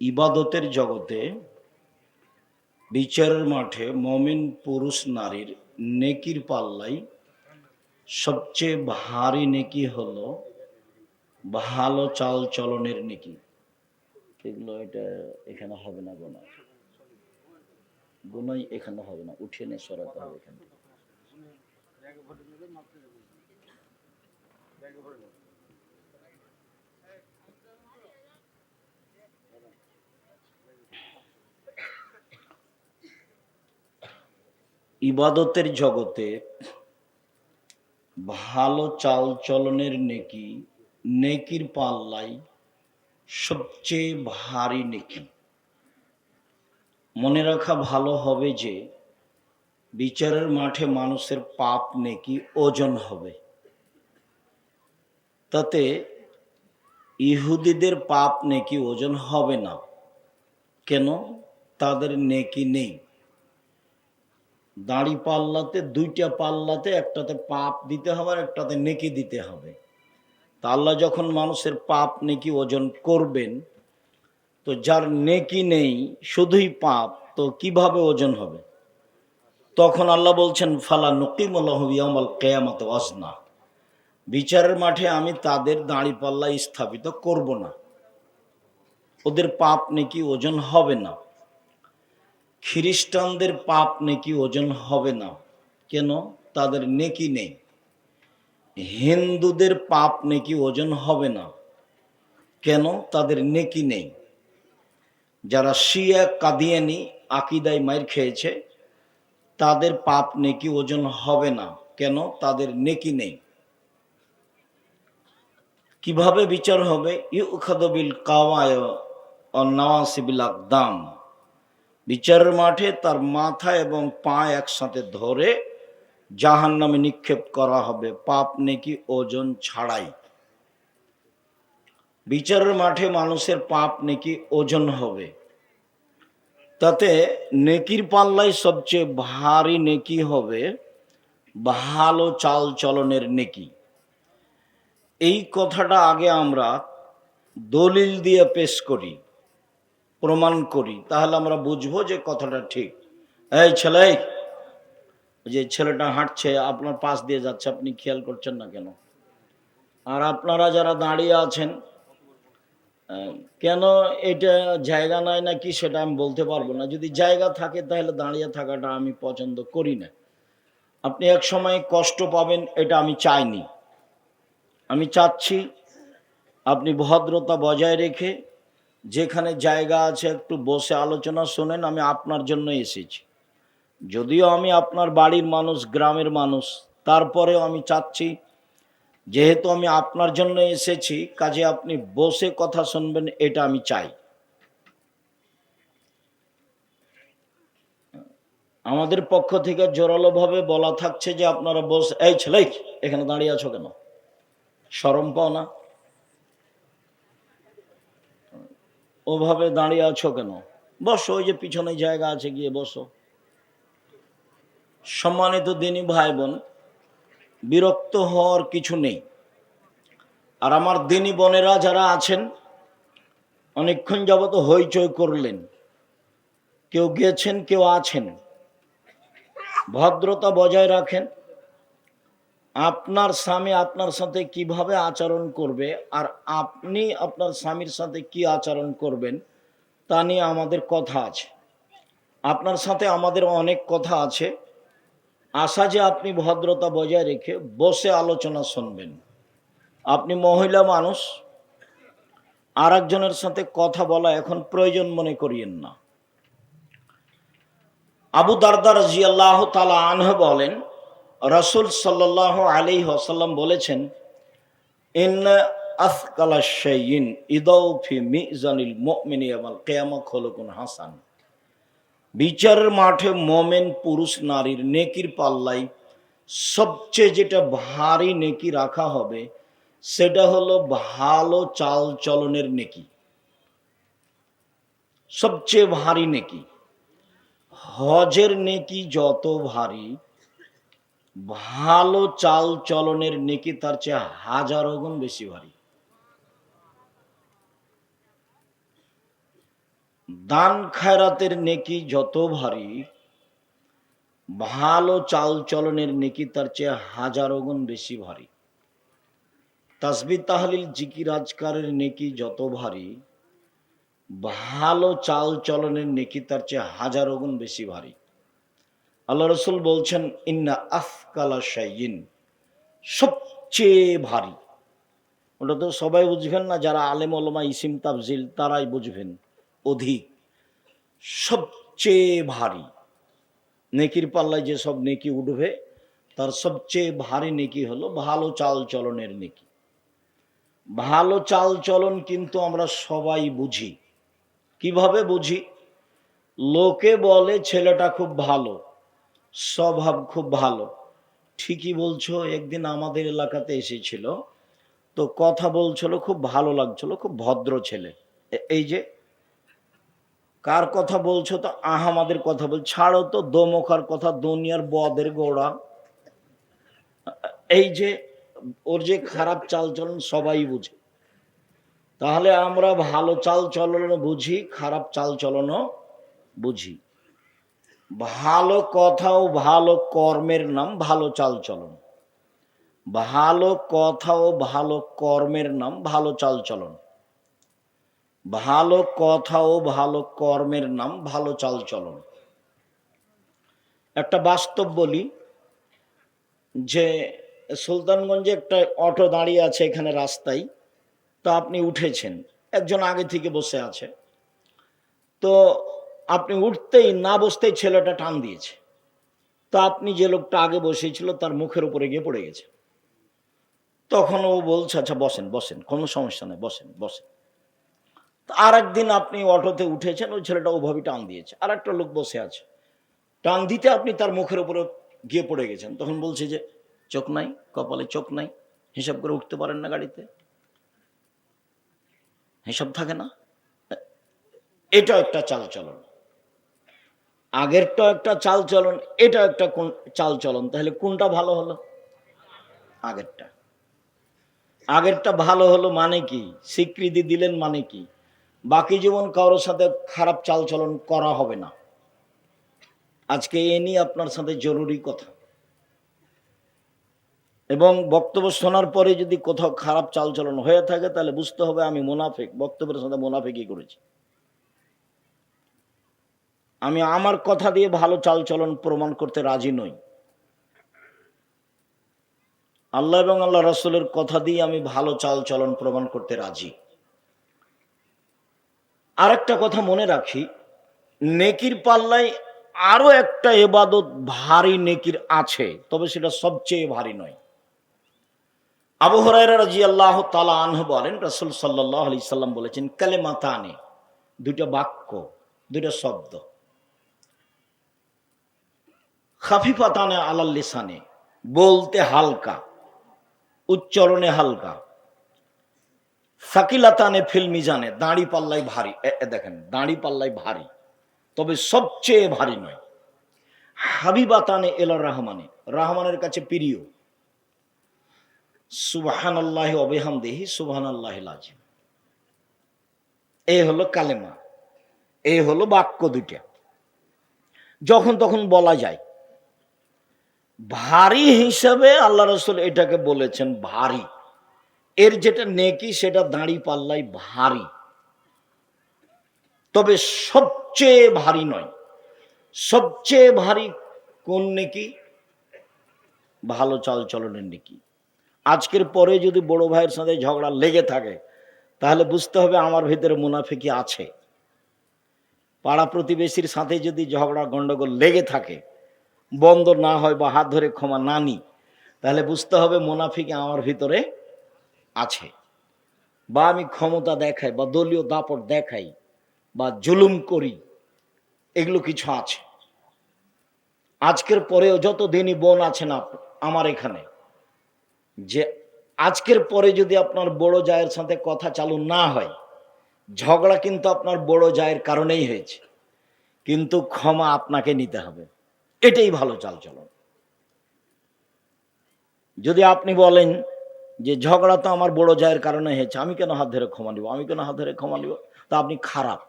ইবাদতের জগতে বিচারের মাঠে মুমিন পুরুষ নারীর নেকির পাল্লাই সবচেয়ে ভারী নেকি হলো ভালো চাল চলনের নেকি। এগুলো এটা এখানে হবে না, গোনা গোনাই এখানে হবে না, উঠিয়ে নিয়ে সরাতে হবে এখানে। ইবাদতের জগতে ভালো চাল চলনের নেকি নেকির পাল্লাই সবচেয়ে ভারী নেকি। মনে রাখা ভালো হবে যে বিচারের মাঠে মানুষের পাপ নেকি ওজন হবে। তাতে ইহুদিদের পাপ নেকি ওজন হবে না। কেন? তাদের নেকি নেই। দাড়ি পাল্লাতে দুইটা পাল্লাতে একটাতে পাপ দিতে হবে আর একটাতে নেকি দিতে হবে। তা আল্লাহ যখন মানুষের পাপ নেকি ওজন করবেন, তো যার নেকি নেই শুধুই পাপ, তো কিভাবে ওজন হবে? তখন আল্লাহ বলছেন ফালা নুকিমু লাহু ইয়াউমাল কিয়ামাতি ওয়াজনা, বিচারের মাঠে আমি তাদের দাড়ি পাল্লা স্থাপিত করব না, ওদের পাপ নেকি ওজন হবে না। খ্রিস্টানদের পাপ নেকি ওজন হবে না। কেন? তাদের নেকি নেই। হিন্দুদের পাপ নেকি ওজন হবে না। কেন? তাদের নেকি নেই। যারা শিয়া কাদিয়ানি আকিদায় মাইর খেয়েছে, তাদের পাপ নেকি ওজন হবে না। কেন? তাদের নেকি নেই। কিভাবে বিচার হবে? ইউখাযু বিল কাওয়ায় ওয়ান নাওয়াসিবিল আকদাম, বিচারের মাঠে তার মাথা এবং পা একসাথে ধরে জাহান্নামে নিক্ষেপ করা হবে, পাপ নেকি ওজন ছাড়াই। বিচারের মাঠে মানুষের পাপ নেকি ওজন হবে। তাতে নেকির পাল্লাই সবচেয়ে ভারী নেকি হবে ভালো চাল চলনের নেকি। এই কথাটা আগে আমরা দলিল দিয়ে পেশ করি, প্রমাণ করি, তাহলে আমরা বুঝবো যে কথাটা ঠিক। এই ছেলে, যে ছেলেটা হাঁটছে আপনার পাশ দিয়ে যাচ্ছে, আপনি খেয়াল করছেন না কেন? আর আপনারা যারা দাঁড়িয়ে আছেন, কেন এটা জায়গা নাই না কি সেটা আমি বলতে পারবো না। যদি জায়গা থাকে তাহলে দাঁড়িয়ে থাকাটা আমি পছন্দ করি না। আপনি এক সময় কষ্ট পাবেন, এটা আমি চাইনি। আমি চাচ্ছি আপনি ভদ্রতা বজায় রেখে যেখানে জায়গা আছে একটু বসে আলোচনা শোনেন। আমি আপনার জন্য এসেছি, যদিও আমি আপনার বাড়ির মানুষ, গ্রামের মানুষ, তারপরেও আমি চাচ্ছি যেহেতু আমি আপনার জন্য এসেছি, কাজে আপনি বসে কথা শুনবেন, এটা আমি চাই। আমাদের পক্ষ থেকে জোরালোভাবে বলা থাকছে যে আপনারা বসে, এই ছেলে এখানে দাঁড়িয়ে আছো কেন? শরম পাও না? ওভাবে দাঁড়িয়ে আছো কেন? বসো, ওই যে পিছনে জায়গা আছে, গিয়ে বসো। সম্মানিত দিনী ভাই বোন, বিরক্ত হওয়ার কিছু নেই। আর আমার দিনী বোনেরা যারা আছেন, অনেকক্ষণ যাবত হইচই করলেন, কেউ গেছেন কেউ আছেন, ভদ্রতা বজায় রাখেন। আপনার স্বামী আপনার সাথে কিভাবে আচরণ করবে আর আপনি আপনার স্বামীর সাথে কি আচরণ করবেন, তা নিয়ে আমাদের কথা আছে। আপনার সাথে আমাদের অনেক কথা আছে। আশা যে আপনি ভদ্রতা বজায় রেখে বসে আলোচনা শুনবেন। আপনি মহিলা মানুষ, আর একজনের সাথে কথা বলা এখন প্রয়োজন মনে করিয়েন না। আবু দারদা রাদিয়াল্লাহু তাআলা আনহু বলেন, রাসূল সাল্লাল্লাহু আলাইহি ওয়াসাল্লাম বলেছেন, ইন্না আথকালা শাইইন ইদাউ ফি মিজানিল মুমিনি ইয়াউমাল কিয়ামা খুলুকুন হাসান। বিচারের মাঠে মোমেন পুরুষ নারীর নেকির পাল্লাই সবচেয়ে যেটা ভারী নেকি রাখা হবে, সেটা হলো ভালো চাল চলনের নেকি। সবচেয়ে ভারী নেকি। হজের নেকি যত ভারী, ভালো চাল চলনের নেকি তার চেয়ে হাজারো গুণ বেশি ভারী। দান খায়রাতের নেকি যত ভারী, ভালো চাল চলনের নেকি তার চেয়ে হাজারো গুণ বেশি ভারী। তাসবিহ তাহলিল জিকির আজকারের নেকি যত ভারী, ভালো চাল চলনের নেকি তার চেয়ে হাজারো গুণ বেশি ভারী। আল্লাহ রসুল বলছেন, ইন্না আফকালা শাইইন, সবচেয়ে ভারী। ওটা তো সবাই বুঝবেন না, যারা আলেম ওলামা ইসিম তাফজিল তারাই বুঝবেন অধিক। সবচেয়ে ভারী নেকির পাল্লায় যে সব নেকি উঠবে, তার সবচেয়ে ভারী নেকি হলো ভালো চাল চলনের নেকি। ভালো চাল চলন কিন্তু আমরা সবাই বুঝি। কিভাবে বুঝি? লোকে বলে ছেলেটা খুব ভালো, স্বভাব খুব ভালো। ঠিকই বলছো, একদিন আমাদের এলাকাতে এসেছিল, তো কথা বলছিল, খুব ভালো লাগছিল, খুব ভদ্র ছেলে। এই যে কার কথা বলছো? তো আহমাদের কথা বল। ছাড়ো তো, দোমকার কথা, দুনিয়ার বদের গোড়া। এই যে ওর যে খারাপ চাল চলন সবাই বুঝে। তাহলে আমরা ভালো চাল চলনও বুঝি, খারাপ চাল চলনও বুঝি। ভালো কথা ও ভালো কর্মের নাম ভালো চাল চলন। ভালো কথা ও ভালো কর্মের নাম ভালো চাল চলন। ভালো কথা ও ভালো কর্মের নাম ভালো চাল চলন। একটা বাস্তব বলি, যে সুলতানগঞ্জে একটা অটো দাঁড়িয়ে আছে এখানে রাস্তায়। তো আপনি উঠেছেন, একজন আগে থেকে বসে আছে, তো আপনি উঠতেই না বসতেই ছেলেটা টান দিয়েছে। তো আপনি যে লোকটা আগে বসেছিল তার মুখের উপরে গিয়ে পড়ে গেছে। তখন ও বলছে, আচ্ছা বসেন বসেন, কোনো সমস্যা নেই, বসেন বসেন। আর একদিন আপনি অটোতে উঠেছেন, ওই ছেলেটা ওভাবে টান দিয়েছে, আর একটা লোক বসে আছে, টান দিতে আপনি তার মুখের উপরে গিয়ে পড়ে গেছেন। তখন বলছে যে চোখ নাই, কপালে চোখ নাই, হিসাব করে উঠতে পারেন না, গাড়িতে হিসাব থাকে না। এটা একটা চাল চলন। আগেরটা একটা চাল চলন, এটা একটা চাল চলন। তাহলে কোনটা ভালো হলো? আগেরটা। আগেরটা ভালো হলো মানে কি? স্বীকৃতি দিলেন মানে কি? বাকি জীবন কারোর সাথে খারাপ চাল চলন করা হবে না। আজকে এ নিয়ে আপনার সাথে জরুরি কথা। এবং বক্তব্য শোনার পরে যদি কোথাও খারাপ চালচলন হয়ে থাকে, তাহলে বুঝতে হবে আমি মুনাফিক, বক্তব্যের সাথে মুনাফিকই করেছি। আমি আমার কথা দিয়ে ভালো চালচলন প্রমাণ করতে রাজি নই। আল্লাহ এবং আল্লাহ রাসূলের কথা দিয়ে আমি ভালো চালচলন প্রমাণ করতে রাজি। আরেকটা কথা মনে রাখি, নেকির পাল্লায় আরো একটা ইবাদত ভারী নেকির আছে, তবে সেটা সবচেয়ে ভারী নয়। আবু হুরায়রা রাদিয়াল্লাহু তাআলা আনহু বলেন, রাসূল সাল্লাল্লাহু আলাইহি সাল্লাম বলেছেন, কালেমাতানে, দুইটা বাক্য, দুইটা শব্দ, খাফিফাতানে আলাল লিসানে, বলতে হালকা, উচ্চারণে হালকা, সাকিলাতানে ফিল মিজানে, দাঁড়ি পাল্লায় ভারী। দেখেন, দাঁড়ি পাল্লায় ভারী, তবে সবচেয়ে ভারী নয়। হাবিবাতানে এলা রহমানে, রহমানের কাছে প্রিয়। সুবহানাল্লাহি ওয়া বিহামদিহি সুবহানাল্লাহিল আযীম। এই হলো কালেমা, এই হলো বাক্য দুইটা, যখন তখন বলা যায়। ভারী হিসাবে আল্লাহ রাসূল এটাকে বলেছেন ভারী। এর যেটা নেকি সেটা দাঁড়ি পাল্লায় ভারী, তবে সবচেয়ে ভারী নয়। সবচেয়ে ভারী কোন নেকি? ভালো চাল চলনের নেকি। আজকের পরে যদি বড় ভাইয়ের সাথে ঝগড়া লেগে থাকে, তাহলে বুঝতে হবে আমার ভিতরে মুনাফিকি আছে। পাড়া প্রতিবেশীর সাথে যদি ঝগড়া গন্ডগোল লেগে থাকে, বন্ধ না হয় বা হাত ধরে ক্ষমা না নিই, তাহলে বুঝতে হবে মুনাফিকি আমার ভিতরে আছে। বা আমি ক্ষমতা দেখাই, বা দলীয় দাপট দেখাই, বা জুলুম করি, এগুলো কিছু আছে। আজকের পরেও যত দিনই বোন আছেন আমার এখানে, যে আজকের পরে যদি আপনার বড় জায়ের সাথে কথা চালু না হয়, ঝগড়া কিন্তু আপনার বড় জায়ের কারণেই হয়েছে, কিন্তু ক্ষমা আপনাকে নিতে হবে। এটাই ভালো চালচলন। যদি আপনি বলেন যে ঝগড়া তো আমার বড় জায়ের কারণে হয়েছে, আমি কেন হাত ধরে ক্ষমা নিব, আমি কেন হাত ধরে ক্ষমা নিব, তা আপনি খারাপ।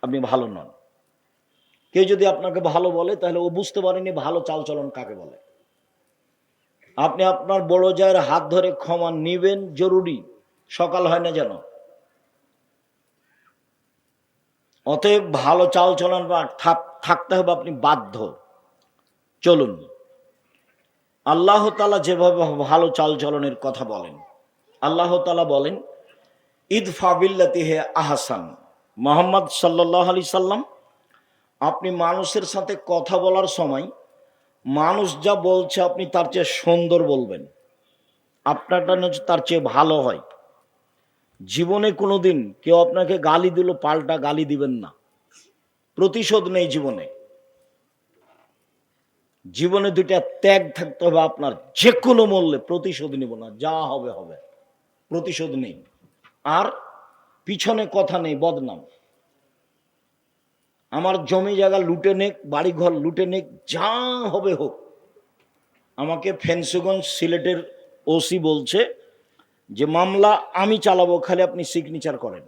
আপনি ভালো নন। কেউ যদি আপনাকে ভালো বলে তাহলে ও বুঝতে পারেনি ভালো চালচলন কাকে বলে। আপনি আপনার বড় জায়ের হাত ধরে ক্ষমা নিবেন, জরুরি, সকাল হয় না যেন। অতএব ভালো চালচলন বা থাকতে হবে, আপনি বাধ্য। চলুন, আল্লাহ তাআলা যেভাবে ভালো চালচলনের কথা বলেন, আল্লাহ তাআলা বলেন ইদফা বিল্লাতি হে আহসান। মুহাম্মদ সাল্লাল্লাহু আলাইহি সাল্লাম, আপনি মানুষের সাথে কথা বলার সময় মানুষ যা বলছে আপনি তার চেয়ে সুন্দর বলবেন, আপনারটা তার চেয়ে ভালো হয়। জীবনে কোনোদিন কেউ আপনাকে গালি দিল পাল্টা গালি দিবেন না, প্রতিশোধ নেই জীবনে। জীবনে দুইটা ত্যাগ থাকতে হবে আপনার, যে কোনো মূল্যে প্রতিশোধ নিব না, যা হবে হবে, প্রতিশোধ নেই। আর পিছনে কথা নেই, বদনাম। আমার জমি জায়গা লুটে নেক, বাড়িঘর লুটে নেক, যা হবে হোক। আমাকে ফেন্সগঞ্জ সিলেটের ওসি বলছে যে মামলা আমি চালাবো, খালি আপনি সিগনেচার করেন।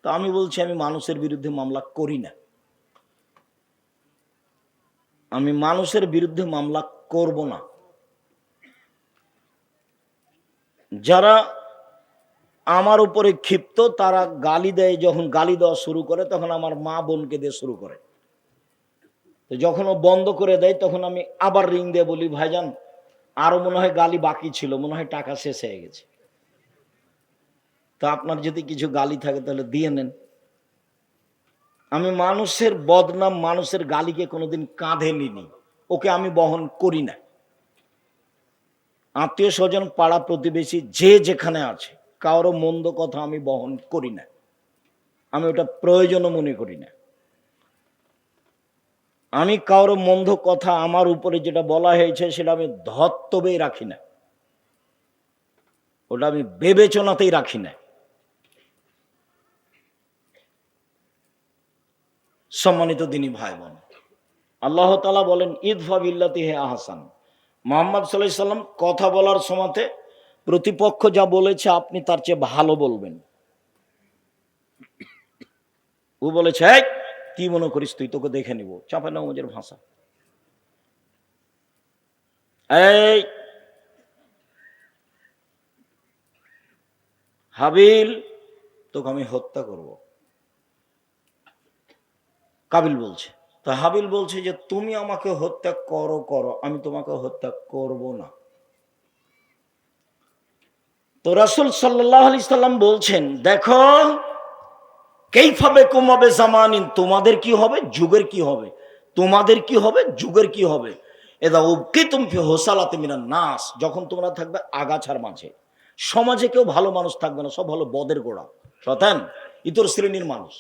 তা আমি বলছি আমি মানুষের বিরুদ্ধে মামলা করি না, আমি মানুষের বিরুদ্ধে মামলা করব না। যারা আমার উপরে ক্ষিপ্ত তারা গালি দেয়, যখন গালি দেওয়া শুরু করে তখন আমার মা বোনকে দিয়ে শুরু করে। তো যখন ও বন্ধ করে দেয় তখন আমি আবার রিং দিয়ে বলি ভাইজান আরো মনে হয় গালি বাকি ছিল, মনে হয় টাকা শেষ হয়ে গেছে, তা আপনার যদি কিছু গালি থাকে তাহলে দিয়ে নেন। আমি মানুষের বদনাম, মানুষের গালিকে কোনোদিন কাঁধে নিনি, ওকে আমি বহন করি না। আত্মীয় স্বজন, পাড়া প্রতিবেশী যে যেখানে আছে, কারো মন্দ কথা আমি বহন করি না, আমি ওটা প্রয়োজনও মনে করি না। আমি কারো মন্দ কথা আমার উপরে যেটা বলা হয়েছে সেটা আমি ধর্তব্যেই রাখি না, ওটা আমি বিবেচনাতেই রাখি না। সম্মানিত দিনী ভাই বোন, আল্লাহ তাআলা বলেন ইদফা বিল্লাতি হে আহসান। মুহাম্মদ সাল্লাল্লাহু আলাইহি সাল্লাম কথা বলার সময়তে প্রতিপক্ষ যা বলেছে আপনি তার চেয়ে ভালো বলবেন। ও বলেছে এই কি মনে করিস তুই, তোকে দেখে নিব, চাপা নামাজের ভাষা। এই হাবিল, তোকে আমি হত্যা করব। কাবিল বলছে, তা হাবিল বলছে যে তুমি আমাকে হত্যা করো করো, আমি তোমাকে হত্যা করব না। তো রাসূল সাল্লাল্লাহু আলাইহি সাল্লাম বলছেন দেখো কেইফাবে কুমাবে জামানিন, তোমাদের কি হবে, যুগের কি হবে, তোমাদের কি হবে, যুগের কি হবে। এদা উবকিতুম ফি হুসালাতি মিনান নাস, যখন তোমরা থাকবে আগাছার মাঝে, সমাজে কেউ ভালো মানুষ থাকবে না, সব ভালো বদের গোড়া, শয়তান ইতর শ্রেণীর মানুষ।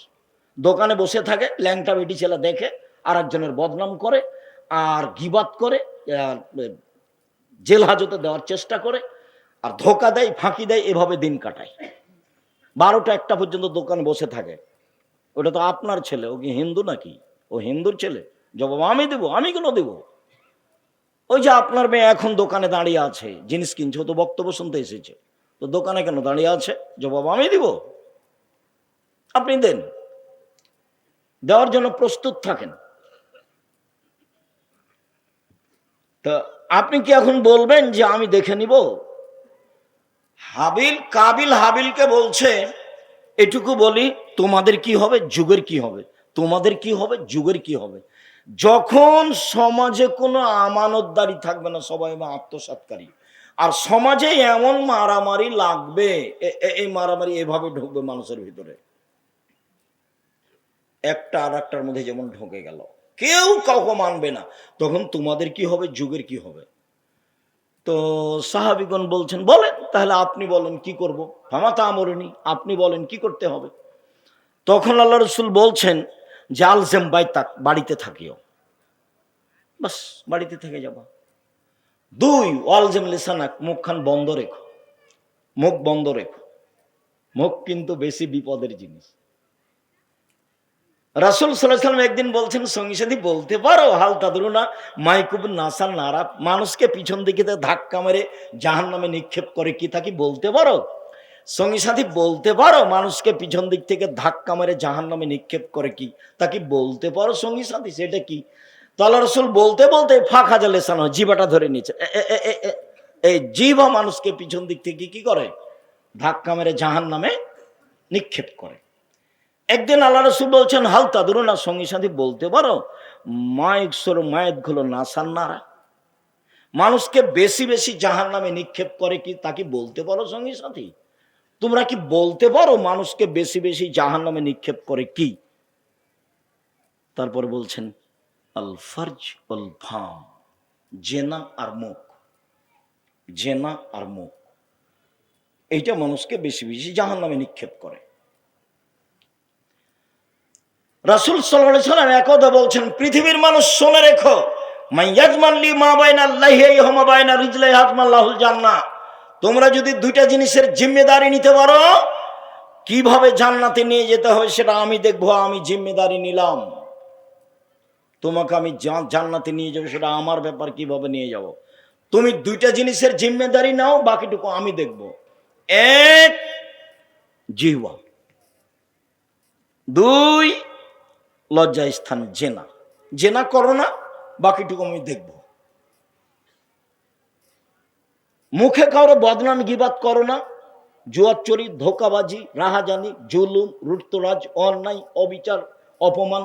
দোকানে বসে থাকে, ল্যাংটা বেটি ছেলে দেখে আর একজনের বদনাম করে আর গিবাত করে, জেল হাজতে দেওয়ার চেষ্টা করে আর ধোকা দেয়, ফাঁকি দেয়, এভাবে দিন কাটায়। 12টা 1টা পর্যন্ত দোকান বসে থাকে। ওটা তো আপনার ছেলে, ও কি হিন্দু নাকি? ও হিন্দুর ছেলে, জবাব আমি দেব, আমি কেন দেব? ওই যে আপনার মেয়ে এখন দোকানে দাঁড়িয়ে আছে, জিনিস কিনছে, ও তো বক্তব্য শুনতে এসেছে, তো দোকানে কেন দাঁড়িয়ে আছে, জবাব আমি দিব। আপনি দেন, দেওয়ার জন্য প্রস্তুত থাকেন। তা আপনি কি এখন বলবেন যে আমি দেখে নিব? কাবিল হাবিলকে বলছে এটুকু বলি, তোমাদের কি হবে, যুগের কি হবে, তোমাদের কি হবে, যুগের কি হবে। যখন সমাজে কোনো আমানতদারি থাকবে না, সবাই আত্মসাৎকারী, আর সমাজে এমন মারামারি লাগবে, এই মারামারি এভাবে ঢুকবে মানুষের ভিতরে, একটা আর একটার মধ্যে যেমন ঢুকে গেল, কেউ কাউকে মানবে না, তখন তোমাদের কি হবে, যুগের কি হবে। তো সাহাবিগণ বলছেন বলেন, তাহলে আপনি বলেন কি করব, ফামাতা আমরনি, আপনি বলেন কি করতে হবে। তখন আল্লাহ রসুল বলছেন যে আলজেম বাইতাক, বাড়িতে থাকিও, বাস বাড়িতে থেকে যাবা। 2 ওয়ালজেম লিসানাক, মুখখান বন্ধ রেখো, মুখ বন্ধ রেখো, মুখ কিন্তু বেশি বিপদের জিনিস। রাসূল সাল্লাল্লাহু আলাইহি ওয়াসাল্লাম একদিন বলছেন সঙ্গী সাথী বলতে পারো হাল তাদরুনা মাইকুব নাসান নারাব, মানুষকে পিছন দিকে ধাক্কা মেরে জাহান্নামে নিক্ষেপ করে কি থাকি বলতে পারো? সঙ্গী সাথী বলতে পারো মানুষকে পিছন দিক থেকে ধাক্কা মেরে জাহান্নামে নিক্ষেপ করে কি? তা কি বলতে পারো সঙ্গী সাথী সেটা কি? তো আল্লাহ রাসূল বলতে বলতে ফাঁক হাজা লেসানো, জিভাটা ধরে নিচ্ছে। এই জিভা মানুষকে পিছন দিক থেকে কি করে? ধাক্কা মেরে জাহান্নামে নিক্ষেপ করে। একদিন আল্লাহ রাসূল বলছেন, হাল তাদরুনা, সঙ্গী সাথী বলতে পারো মায়ের সর মায়ের গুলো নাসান্নারা, মানুষকে বেশি বেশি জাহান্নামে নিক্ষেপ করে কি? তা কি বলতে পারো সঙ্গী সাথী? তোমরা কি বলতে পারো মানুষকে বেশি বেশি জাহান্নামে নিক্ষেপ করে কি? তারপর বলছেন আল ফারজ আল ফাম, জেনা আর মুখ, জেনা আর মুখ, এইটা মানুষকে বেশি বেশি জাহান্নামে নিক্ষেপ করে। রাসূল সাল্লাল্লাহু আলাইহি সাল্লাম একদা বলছেন, পৃথিবীর মানুষ শুনে রেখো, মাইয়াজমানলি মা বাইনা আল্লাহি ওয়া মা বাইনা রিজলাই হাজমাল্লাহুল জান্নাহ, তোমরা যদি দুইটা জিনিসের জিম্মেদারি নিতে পারো, কিভাবে জান্নাতে নিয়ে যেতে হবে সেটা আমি দেখবো, আমি জিম্মেদারি নিলাম। তোমাকে আমি জান্নাতে নিয়ে যাবো, সেটা আমার ব্যাপার, কিভাবে নিয়ে যাব। তুমি দুইটা জিনিসের জিম্মেদারি নাও, বাকিটুকু আমি দেখব। এক, জিহ্বা, দুই, লজ্জা স্থান জেনা, জেনা করো না, বাকিটুকু আমি দেখব। মুখে কারো বদনাম গীবাত করো না, জুয়াচুরি, ধোকাবাজি, রাহাজানি, জুলুম, লুটতরাজ, অন্যায়, অবিচার, অপমান,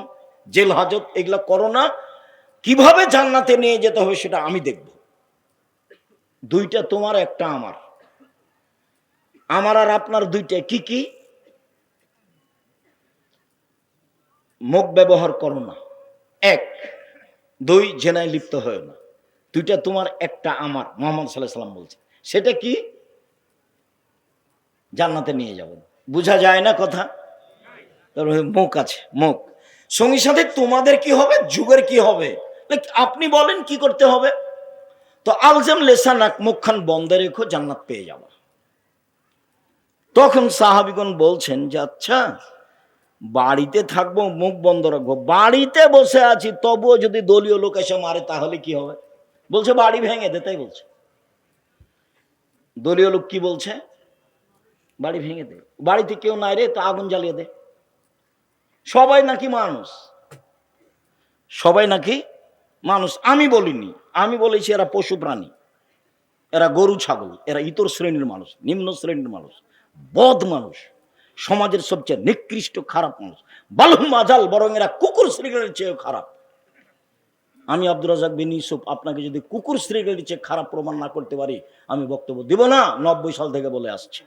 জেল হাজত, এগুলা করো না। কিভাবে জান্নাতে নিয়ে যেতে হবে সেটা আমি দেখব। দুইটা তোমার, একটা আমার। আমার আর আপনার দুইটা কি কি? মুখ ব্যবহার করো না, এক। দুই, জেনায় লিপ্ত হয় না। দুইটা তোমার, একটা আমার। মুহাম্মদ সাল্লাল্লাহু আলাইহি সাল্লাম বলছে, সেটা কি? জান্নাতে নিয়ে যাব। বুঝা যায় না কথা? মুখ আছে, মুখ। সঙ্গী সাথে তোমাদের কি হবে, যুগের কি হবে, আপনি বলেন কি করতে হবে? তো আলজাম লেসানাক, মুখখান বন্ধ রেখো, জান্নাত পেয়ে যাবে। তখন সাহাবীগণ বলছেন যে আচ্ছা, বাড়িতে থাকবো মুখ বন্ধ রাখবো, বাড়িতে বসে আছি তবুও যদি দলীয় লোক এসে মারে তাহলে কি হবে? বলছে বাড়ি ভেঙে দে। তাই বলছে। দলীয় লোক কি বলছে? বাড়ি ভেঙে দে। বাড়িতে কেউ নাই রে, তো আগুন জ্বালিয়ে দে। সবাই নাকি মানুষ, সবাই নাকি মানুষ। আমি বলিনি, আমি বলেছি এরা পশু প্রাণী, এরা গরু ছাগল, এরা ইতর শ্রেণীর মানুষ, নিম্ন শ্রেণীর মানুষ, বদ মানুষ, সমাজের সবচেয়ে নিকৃষ্ট খারাপ মানুষ। বালহুম আজাল, বরং এরা কুকুর শ্রেণীর চেয়ে খারাপ। আমি আব্দুর রাজ্জাক বিন ইউসুফ আপনাকে যদি কুকুর শ্রেণীর চেয়ে খারাপ প্রমাণ না করতে পারি, আমি বক্তব্য দিব না। 90 সাল থেকে বলে আসছি।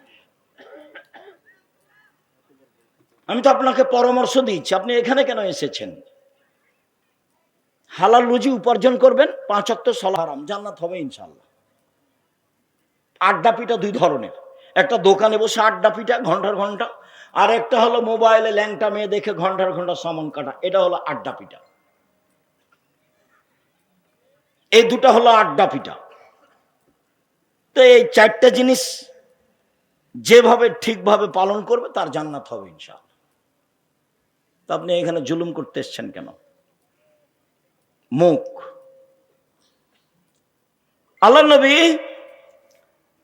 আমি তো আপনাকে পরামর্শ দিচ্ছি, আপনি এখানে কেন এসেছেন? হালাল রুজি উপার্জন করবেন, 5 ওয়াক্ত সালাত হারাম, জান্নাত হবে ইনশাআল্লাহ। আড্ডা পিটা দুই ধরনের, একটা দোকানে বসে আড্ডা পিটা ঘন্টার ঘন্টা, আর একটা হলো মোবাইলে ল্যাংটা মেয়ে দেখে ঘন্টার ঘন্টা সমন কাটা, এটা হলো আড্ডা পিটা। এই দুটা হলো আড্ডা পিটা। তো এই চারটা জিনিস যেভাবে ঠিকভাবে পালন করবে তার জান্নাত হবে ইনশাআল্লাহ। তা আপনি এখানে জুলুম করতে এসছেন কেন? মুখ। আল্লাহ নবী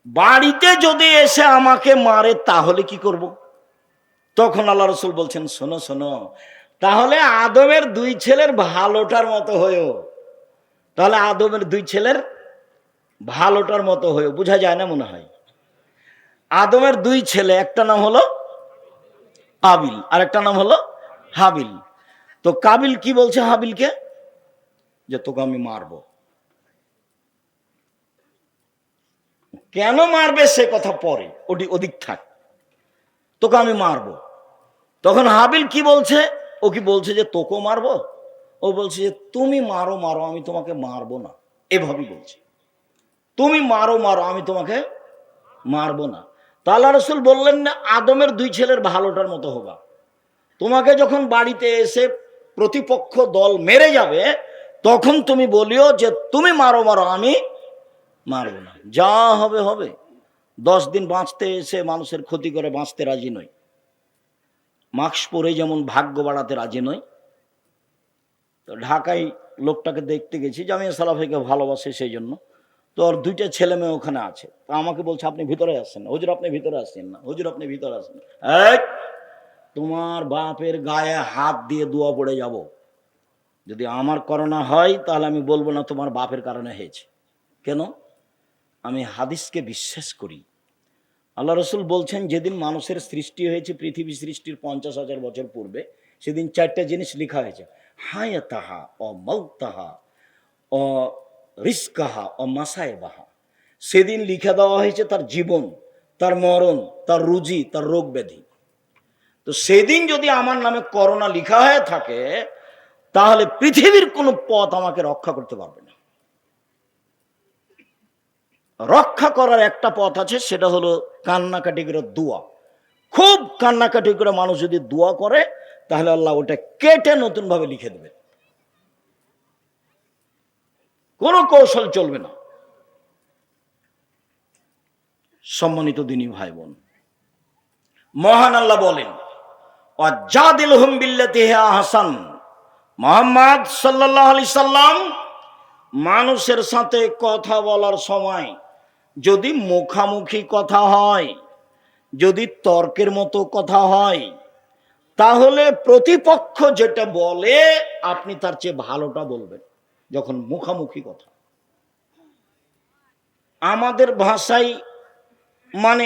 বাড়িতে যদি এসে আমাকে মারে তাহলে কি করব? তখন আল্লাহ রাসূল বলছেন, শোনো শোনো, তাহলে আদমের 2 ছেলের ভালোটার মতো হয়েও, তাহলে আদমের 2 ছেলের ভালোটার মতো হয়েও। বোঝা যায় না মনে হয়? আদমের 2 ছেলে, একটা নাম হলো কাবিল আর একটা নাম হলো হাবিল। তো কাবিল কি বলছে হাবিলকে? যে তোকে আমি মারবো। কেন মারবে সে কথা পরে, ওদিক থাক, তোকে আমি মারবো। তখন হাবিল কি বলছে? ও কি বলছে যে তোকেও মারবো? ও বলছে যে তুমি মারো মারো, আমি তোমাকে মারবো না। এভাবেই বলছে, তুমি মারো মারো, আমি তোমাকে মারবো না। তা আল্লাহ রাসূল বললেন না আদমের 2 ছেলের ভালোটার মতো হবা। তোমাকে যখন বাড়িতে এসে প্রতিপক্ষ দল মেরে যাবে, তখন তুমি বলিও যে তুমি মারো মারো, আমি মারবো না। যা হবে হবে। 10 দিন বাঁচতে এসে মানুষের ক্ষতি করে বাঁচতে রাজি নই। মাস্ক পরে যেমন ভাগ্য বাড়াতে রাজি নই। তো ঢাকায় লোকটাকে দেখতে গেছি, জামিয়া সালাফিকে ভালোবাসে সেই জন্য। তো ওর দুইটা ছেলে মেয়ে ওখানে আছে, তো আমাকে বলছে আপনি ভিতরে আসছেন না হুজুর, আপনি ভিতরে আসছেন না হুজুর, আপনি ভিতরে আসছেন। এই, তোমার বাপের গায়ে হাত দিয়ে দোয়া পড়ে যাব, যদি আমার করোনা হয় তাহলে আমি বলবো না তোমার বাপের কারণে হয়েছে। কেন? আমি হাদিসকে বিশ্বাস করি। আল্লাহ রসুল বলছেন যেদিন মানুষের সৃষ্টি হয়েছে পৃথিবী সৃষ্টির 50,000 বছর পূর্বে, সেদিন 4টা জিনিস লেখা হয়েছে, হায়াতাহা ও মাউতাহা ও রিস্কাহা ও মাসায়েবাহা। সেদিন লিখে দেওয়া হয়েছে তার জীবন, তার মরণ, তার রুজি, তার রোগ ব্যাধি। তো সেদিন যদি আমার নামে করোনা লিখা হয়ে থাকে তাহলে পৃথিবীর কোনো পথ আমাকে রক্ষা করতে পারবে না। রক্ষা করার একটা পথ আছে, সেটা হলো কান্নাকাটি করে দোয়া। খুব কান্নাকাটি করে মানুষ যদি দোয়া করে তাহলে আল্লাহ ওটা কেটে নতুন ভাবে লিখে দেবে, কোনো কৌশল চলবে না। সম্মানিত দিনী ভাই বোন, মহান আল্লাহ বলেন ওয়াজাদিলহুম বিল্লাতি হিয়া আহসান। মুহাম্মদ সাল্লাল্লাহু আলাইহি সাল্লাম মানুষের সাথে কথা বলার সময় যদি মুখামুখি কথা হয়, যদি তর্কের মতো কথা হয়, তাহলে প্রতিপক্ষ যেটা বলে আপনি তার চেয়ে ভালোটা বলবেন। যখন মুখামুখি কথা, আমাদের ভাষায় মানে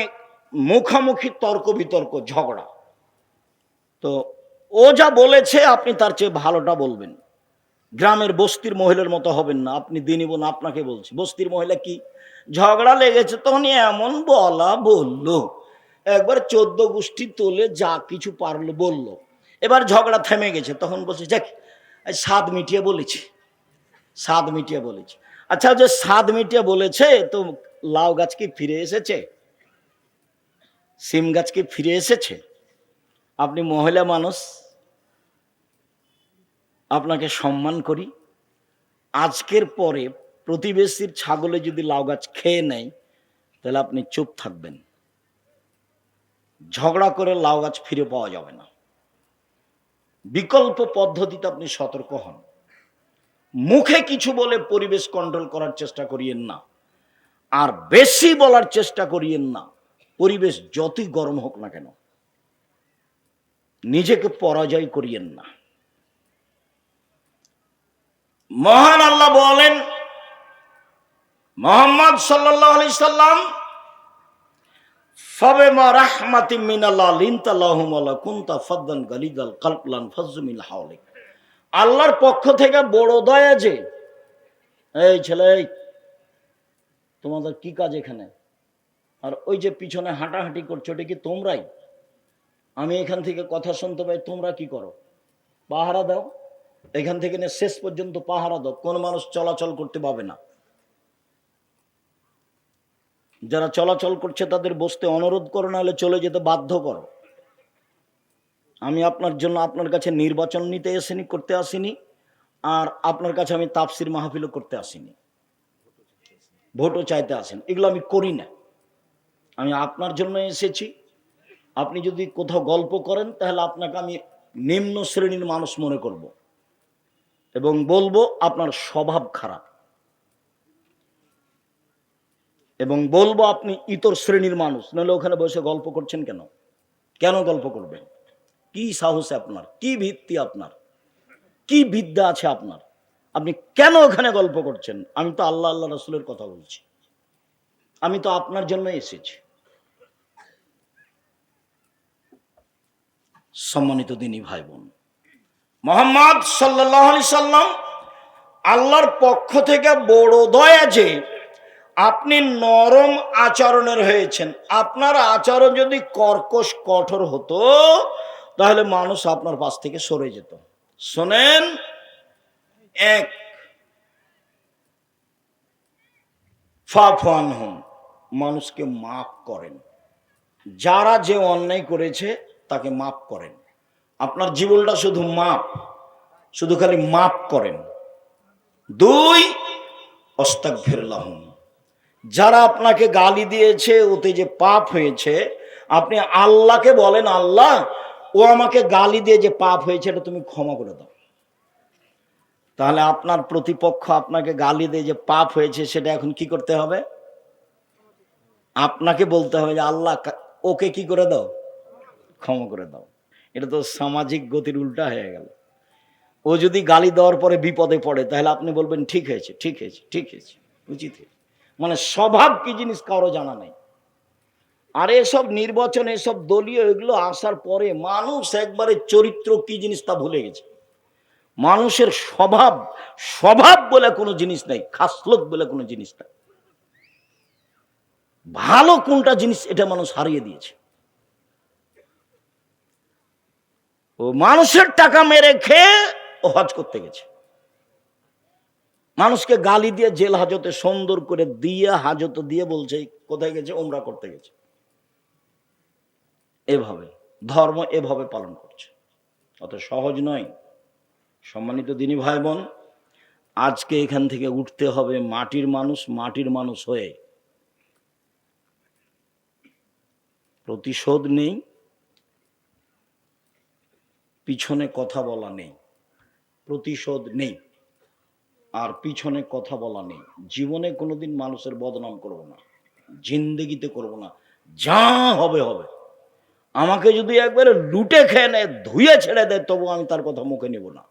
মুখামুখি তর্ক বিতর্ক ঝগড়া, তো ও যা বলেছে আপনি তার চেয়ে ভালোটা বলবেন। গ্রামের বস্তির মহিলার মতো হবেন না। আপনি দিনই বোন, আপনাকে বলছি, বস্তির মহিলা কি, ঝগড়া লেগেছে তখন এমন বলা বললো, একবার 14 গোষ্ঠী তোলে যা কিছু পারলো বললো। এবার ঝগড়া থেমে গেছে, তখন বলছে যাক স্বাদ মিটিয়ে বলেছে, স্বাদ মিটিয়ে বলেছে। আচ্ছা, যে স্বাদ মিটিয়ে বলেছে, তো লাউ গাছ কি ফিরে এসেছে? সিম গাছ কি ফিরে এসেছে? আপনি মহিলা মানুষ, আপনাকে সম্মান করি। আজকের পরে প্রতিবেশীর ছাগলে যদি লাউ গাছ খেয়ে নেয় তাহলে আপনি চুপ থাকবেন। ঝগড়া করে লাউ গাছ ফিরে পাওয়া যাবে না। বিকল্প পদ্ধতিতে আপনি সতর্ক হন। মুখে কিছু বলে পরিবেশ কন্ট্রোল করার চেষ্টা করিয়েন না, আর বেশি বলার চেষ্টা করিয়েন না। পরিবেশ যতই গরম হোক না কেন, নিজেকে পরাজয় করিয়েন না। মহান আল্লাহ বলেন মুহাম্মদ সাল্লাল্লাহু আলাইহি সাল্লাম ফাবিমা রাহমাতিম মিনাল্লাহ লিনতা লাহুম ওয়া কুনতা ফাদদান গালিদাল কলব লান ফাজ্জু মিন হাওলিক। আল্লাহর পক্ষ থেকে বড় দয়া যে, এই ছেলে তোমাদের কি কাজ এখানে, আর ওই যে পিছনে হাঁটাহাঁটি করছো এটা কি তোমরাই? আমি এখান থেকে কথা শুনতে পাই, তোমরা কি করো? পাহারা দাও। এখান থেকে নিয়ে শেষ পর্যন্ত পাহারা দাও, কোন মানুষ চলাচল করতে পাবে না। যারা চলাচল করছে তাদের বসতে অনুরোধ করো, না হলে চলে যেতে বাধ্য করো। আমি আপনার জন্য আপনার কাছে নির্বাচন নিতে করতে আসিনি, আর আপনার কাছে আমি তাফসির মাহফিলও করতে আসিনি, ভোটও চাইতে আসেন, এগুলো আমি করি না। আমি আপনার জন্য এসেছি। আপনি যদি কোথাও গল্প করেন তাহলে আপনাকে আমি নিম্ন শ্রেণীর মানুষ মনে করব এবং বলবো আপনার স্বভাব খারাপ, এবং বলবো আপনি ইতর শ্রেণীর মানুষ। নাহলে ওখানে বসে গল্প করছেন কেন? কেন গল্প করবেন? কি সাহসে আপনার, কি ভিত্তি আপনার, কি বিদ্যা আছে আপনার? আপনি কেন ওখানে গল্প করছেন? আমি তো আল্লাহ আল্লাহ রাসূলের কথা বলছি, আমি তো আপনার জন্য এসেছি। সম্মানিত দিনী ভাই বোন, মুহাম্মদ সাল্লাল্লাহু আলাইহি সাল্লাম আল্লাহর পক্ষ থেকে বড় দয়া যে আপনি নরম আচরণের হয়েছেন। আপনার আচরণ যদি কর্কশ কঠোর হতো তাহলে মানুষ আপনার পাশ থেকে সরে যেত। শোনেন, এক, ফাফু আনহুম, মানুষকে মাফ করেন। যারা যে অন্যায় করেছে তাকে মাফ করেন। আপনার জীবনটা শুধু মাপ, শুধু খালি মাপ করেন। দুই, আস্তাগফিরুল্লাহুম, যারা আপনাকে গালি দিয়েছে, ওতে যে পাপ হয়েছে, আপনি আল্লাহকে বলেন আল্লাহ ও আমাকে গালি দিয়ে যে পাপ হয়েছে এটা তুমি ক্ষমা করে দাও। তাহলে আপনার প্রতিপক্ষ আপনাকে গালি দিয়ে যে পাপ হয়েছে সেটা এখন কি করতে হবে? আপনাকে বলতে হবে যে আল্লাহ ওকে কি করে দাও, ক্ষমা করে দাও। এটা তো সামাজিক গতির উল্টা হয়ে গেল। ও যদি গালি দেওয়ার পরে বিপদে পড়ে তাহলে আপনি বলবেন ঠিক হয়েছে, ঠিক হয়েছে, ঠিক হয়েছে, উচিত হয়েছে। মানে স্বভাব কি জিনিস কারো জানা নাই। আর এসব নির্বাচন, এসব দলীয় এগুলো আসার পরে মানুষ একবারে চরিত্র কি জিনিস তা ভুলে গেছে। মানুষের স্বভাব, স্বভাব বলে কোনো জিনিস নাই, খাসলত বলে কোনো জিনিস নাই। ভালো কোনটা জিনিস এটা মানুষ হারিয়ে দিয়েছে। ও মানুষের টাকা মেরে খেয়ে ও হজ করতে গেছে, মানুষকে গালি দিয়ে জেল হাজতে সুন্দর করে দিয়ে হাজত দিয়ে বলছে কোথায় গেছে, ওমরা করতে গেছে। এভাবে ধর্ম এভাবে পালন করছে, অত সহজ নয়। সম্মানিত দিনী ভাই বোন, আজকে এখান থেকে উঠতে হবে মাটির মানুষ, মাটির মানুষ হয়ে। প্রতিশোধ নেই, পিছনে কথা বলা নেই, প্রতিশোধ নেই, আর পিছনে কথা বলা নেই। জীবনে কোনোদিন মানুষের বদনাম করব না, জিন্দেগিতে করব না। যা হবে হবে। আমাকে যদি একবারে লুটে খেয়ে নেয়, ধুয়ে ছেড়ে দেয়, তবু আমি তার কথা মুখে নেব না।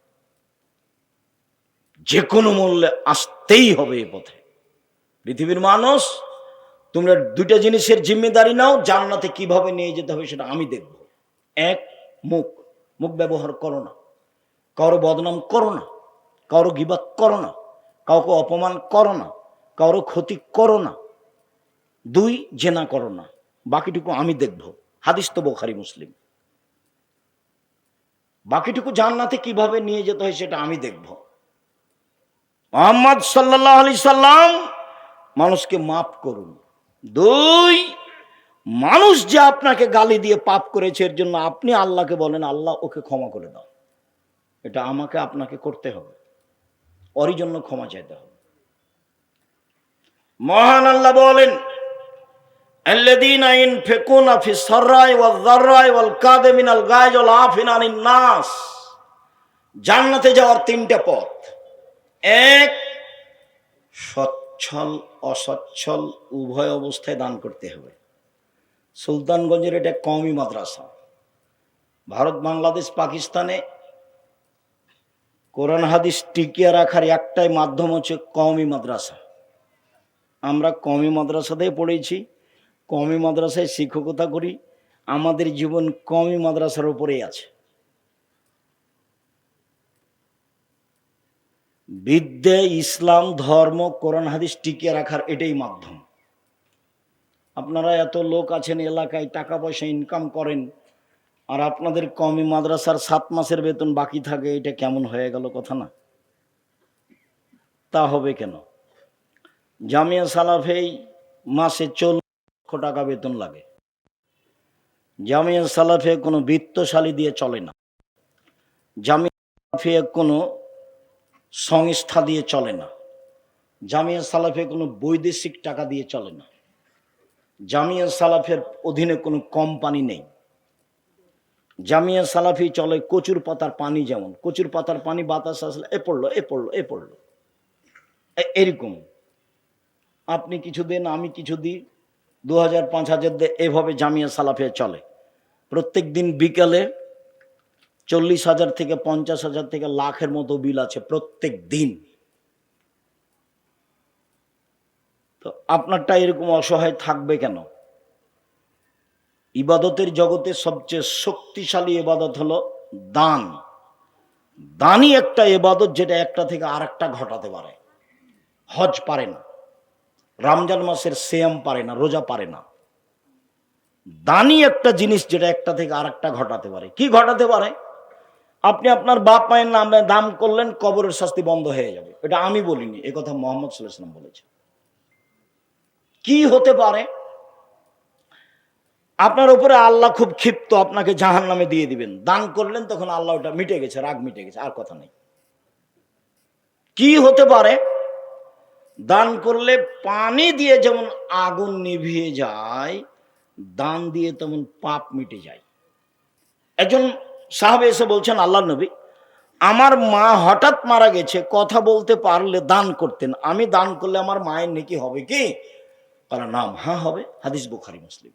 যে কোনো মূল্যে আসতেই হবে এ পথে। পৃথিবীর মানুষ, তোমরা দুইটা জিনিসের জিম্মেদারি নাও, জান্নাতে কিভাবে নিয়ে যেতে হবে সেটা আমি দেখব। এক, মুখ, মুখ ব্যবহার করো না, কারো বদনাম করো না, কারো গীবাত করো না, কাউকে অপমান করো না, কারো ক্ষতি করো না। দুই, জেনা করো না। বাকিটুকু আমি দেখব। হাদিস তো বুখারী মুসলিম। বাকিটুকু জান্নাতে কিভাবে নিয়ে যেতে হয় সেটা আমি দেখব। মুহাম্মদ সাল্লাল্লাহু আলাইহি সাল্লাম মানুষকে মাফ করুন। দুই, মানুষ যে আপনাকে গালি দিয়ে পাপ করেছে এর জন্য আপনি আল্লাহকে বলেন আল্লাহ ওকে ক্ষমা করে দাও। এটা আমাকে আপনাকে করতে হবে, ওরই জন্য ক্ষমা চাইতে হবে। মহান আল্লাহ বলেন, আল্লাযীনা ইনফিকুনা ফিস সাররাই ওয়াজ যাররাই ওয়াল কাযিমিনাল গায়জ ওয়াল আফিনা আনিন নাস। জান্নাতে যাওয়ার তিনটা পথ। এক, সচ্ছল অসচ্ছল উভয় অবস্থায় দান করতে হবে। সুলতানগঞ্জের এটা কওমি মাদ্রাসা। ভারত, বাংলাদেশ, পাকিস্তানে কোরআন হাদিস টিকিয়ে রাখার একটাই মাধ্যম হচ্ছে কওমি মাদ্রাসা। আমরা কওমি মাদ্রাসাতেই পড়েছি, কওমি মাদ্রাসায় শিক্ষকতা করি, আমাদের জীবন কওমি মাদ্রাসার উপরেই আছে। বিদ্যে, ইসলাম ধর্ম, কোরআন হাদিস টিকিয়ে রাখার এটাই মাধ্যম। আপনারা এত লোক আছেন এলাকায়, টাকা পয়সা ইনকাম করেন, আর আপনাদের কওমি মাদ্রাসার 7 মাসের বেতন বাকি থাকে, এটা কেমন হয়ে গেল কথা না? তা হবে কেন? জামিয়া সালাফেই মাসে 40 লক্ষ টাকা বেতন লাগে। জামিয়া সালাফে কোনো বিত্তশালী দিয়ে চলে না, জামিয়া সালাফে কোনো সংস্থা দিয়ে চলে না, জামিয়া সালাফে কোনো বৈদেশিক টাকা দিয়ে চলে না, জামিয়া সালাফের অধীনে কোনো কোম্পানি নেই। জামিয়া সালাফি চলে কচুর পাতার পানি, যেমন কচুর পাতার পানি বাতাস আসলে এ পড়লো এ পড়লো এ পড়লো, এরকম। আপনি কিছু দেন, আমি কিছু দিই, 2000 5000 দিয়ে, এভাবে জামিয়া সালাফিয়া চলে। প্রত্যেক দিন বিকালে 40,000 থেকে 50,000 থেকে লাখের মতো বিল আছে প্রত্যেক দিন। তো আপনারটা এরকম অসহায় থাকবে কেন? ইবাদতের জগতে সবচেয়ে শক্তিশালী ইবাদত হলো দান। দানই একটা ইবাদত যেটা একটা থেকে আরেকটা ঘটাতে পারে। হজ পারে না, রমজান মাসের সিয়াম পারে না, রোজা পারে না। দানই একটা জিনিস যেটা একটা থেকে আরেকটা ঘটাতে পারে। কি ঘটাতে পারে? আপনি আপনার বাপ মায়ের নামে দান করলেন, কবরের শাস্তি বন্ধ হয়ে যাবে। এটা আমি বলিনি, এ কথা মুহাম্মদ সাল্লাল্লাহু আলাইহি ওয়াসাল্লাম বলেছে। কি হতে পারে? আপনার উপরে আল্লাহ খুব ক্ষিপ্ত, আপনাকে জাহান্নামে দিয়ে দিবেন, দান করলেন, তখন আল্লাহ ওটা মিটে গেছে, রাগ মিটে গেছে, আর কথা নেই। কি হতে পারে? দান করলে পানি দিয়ে যেমন আগুন নিভিয়ে যায়, দান দিয়ে তেমন পাপ মিটে যায়। একজন সাহাবী এসে বলছেন, আল্লাহর নবী, আমার মা হঠাৎ মারা গেছে, কথা বলতে পারলে দান করতেন, আমি দান করলে আমার মায়ের নেকি হবে কি? বলে নাম, হ্যাঁ হবে, হাদিস বুখারী মুসলিম।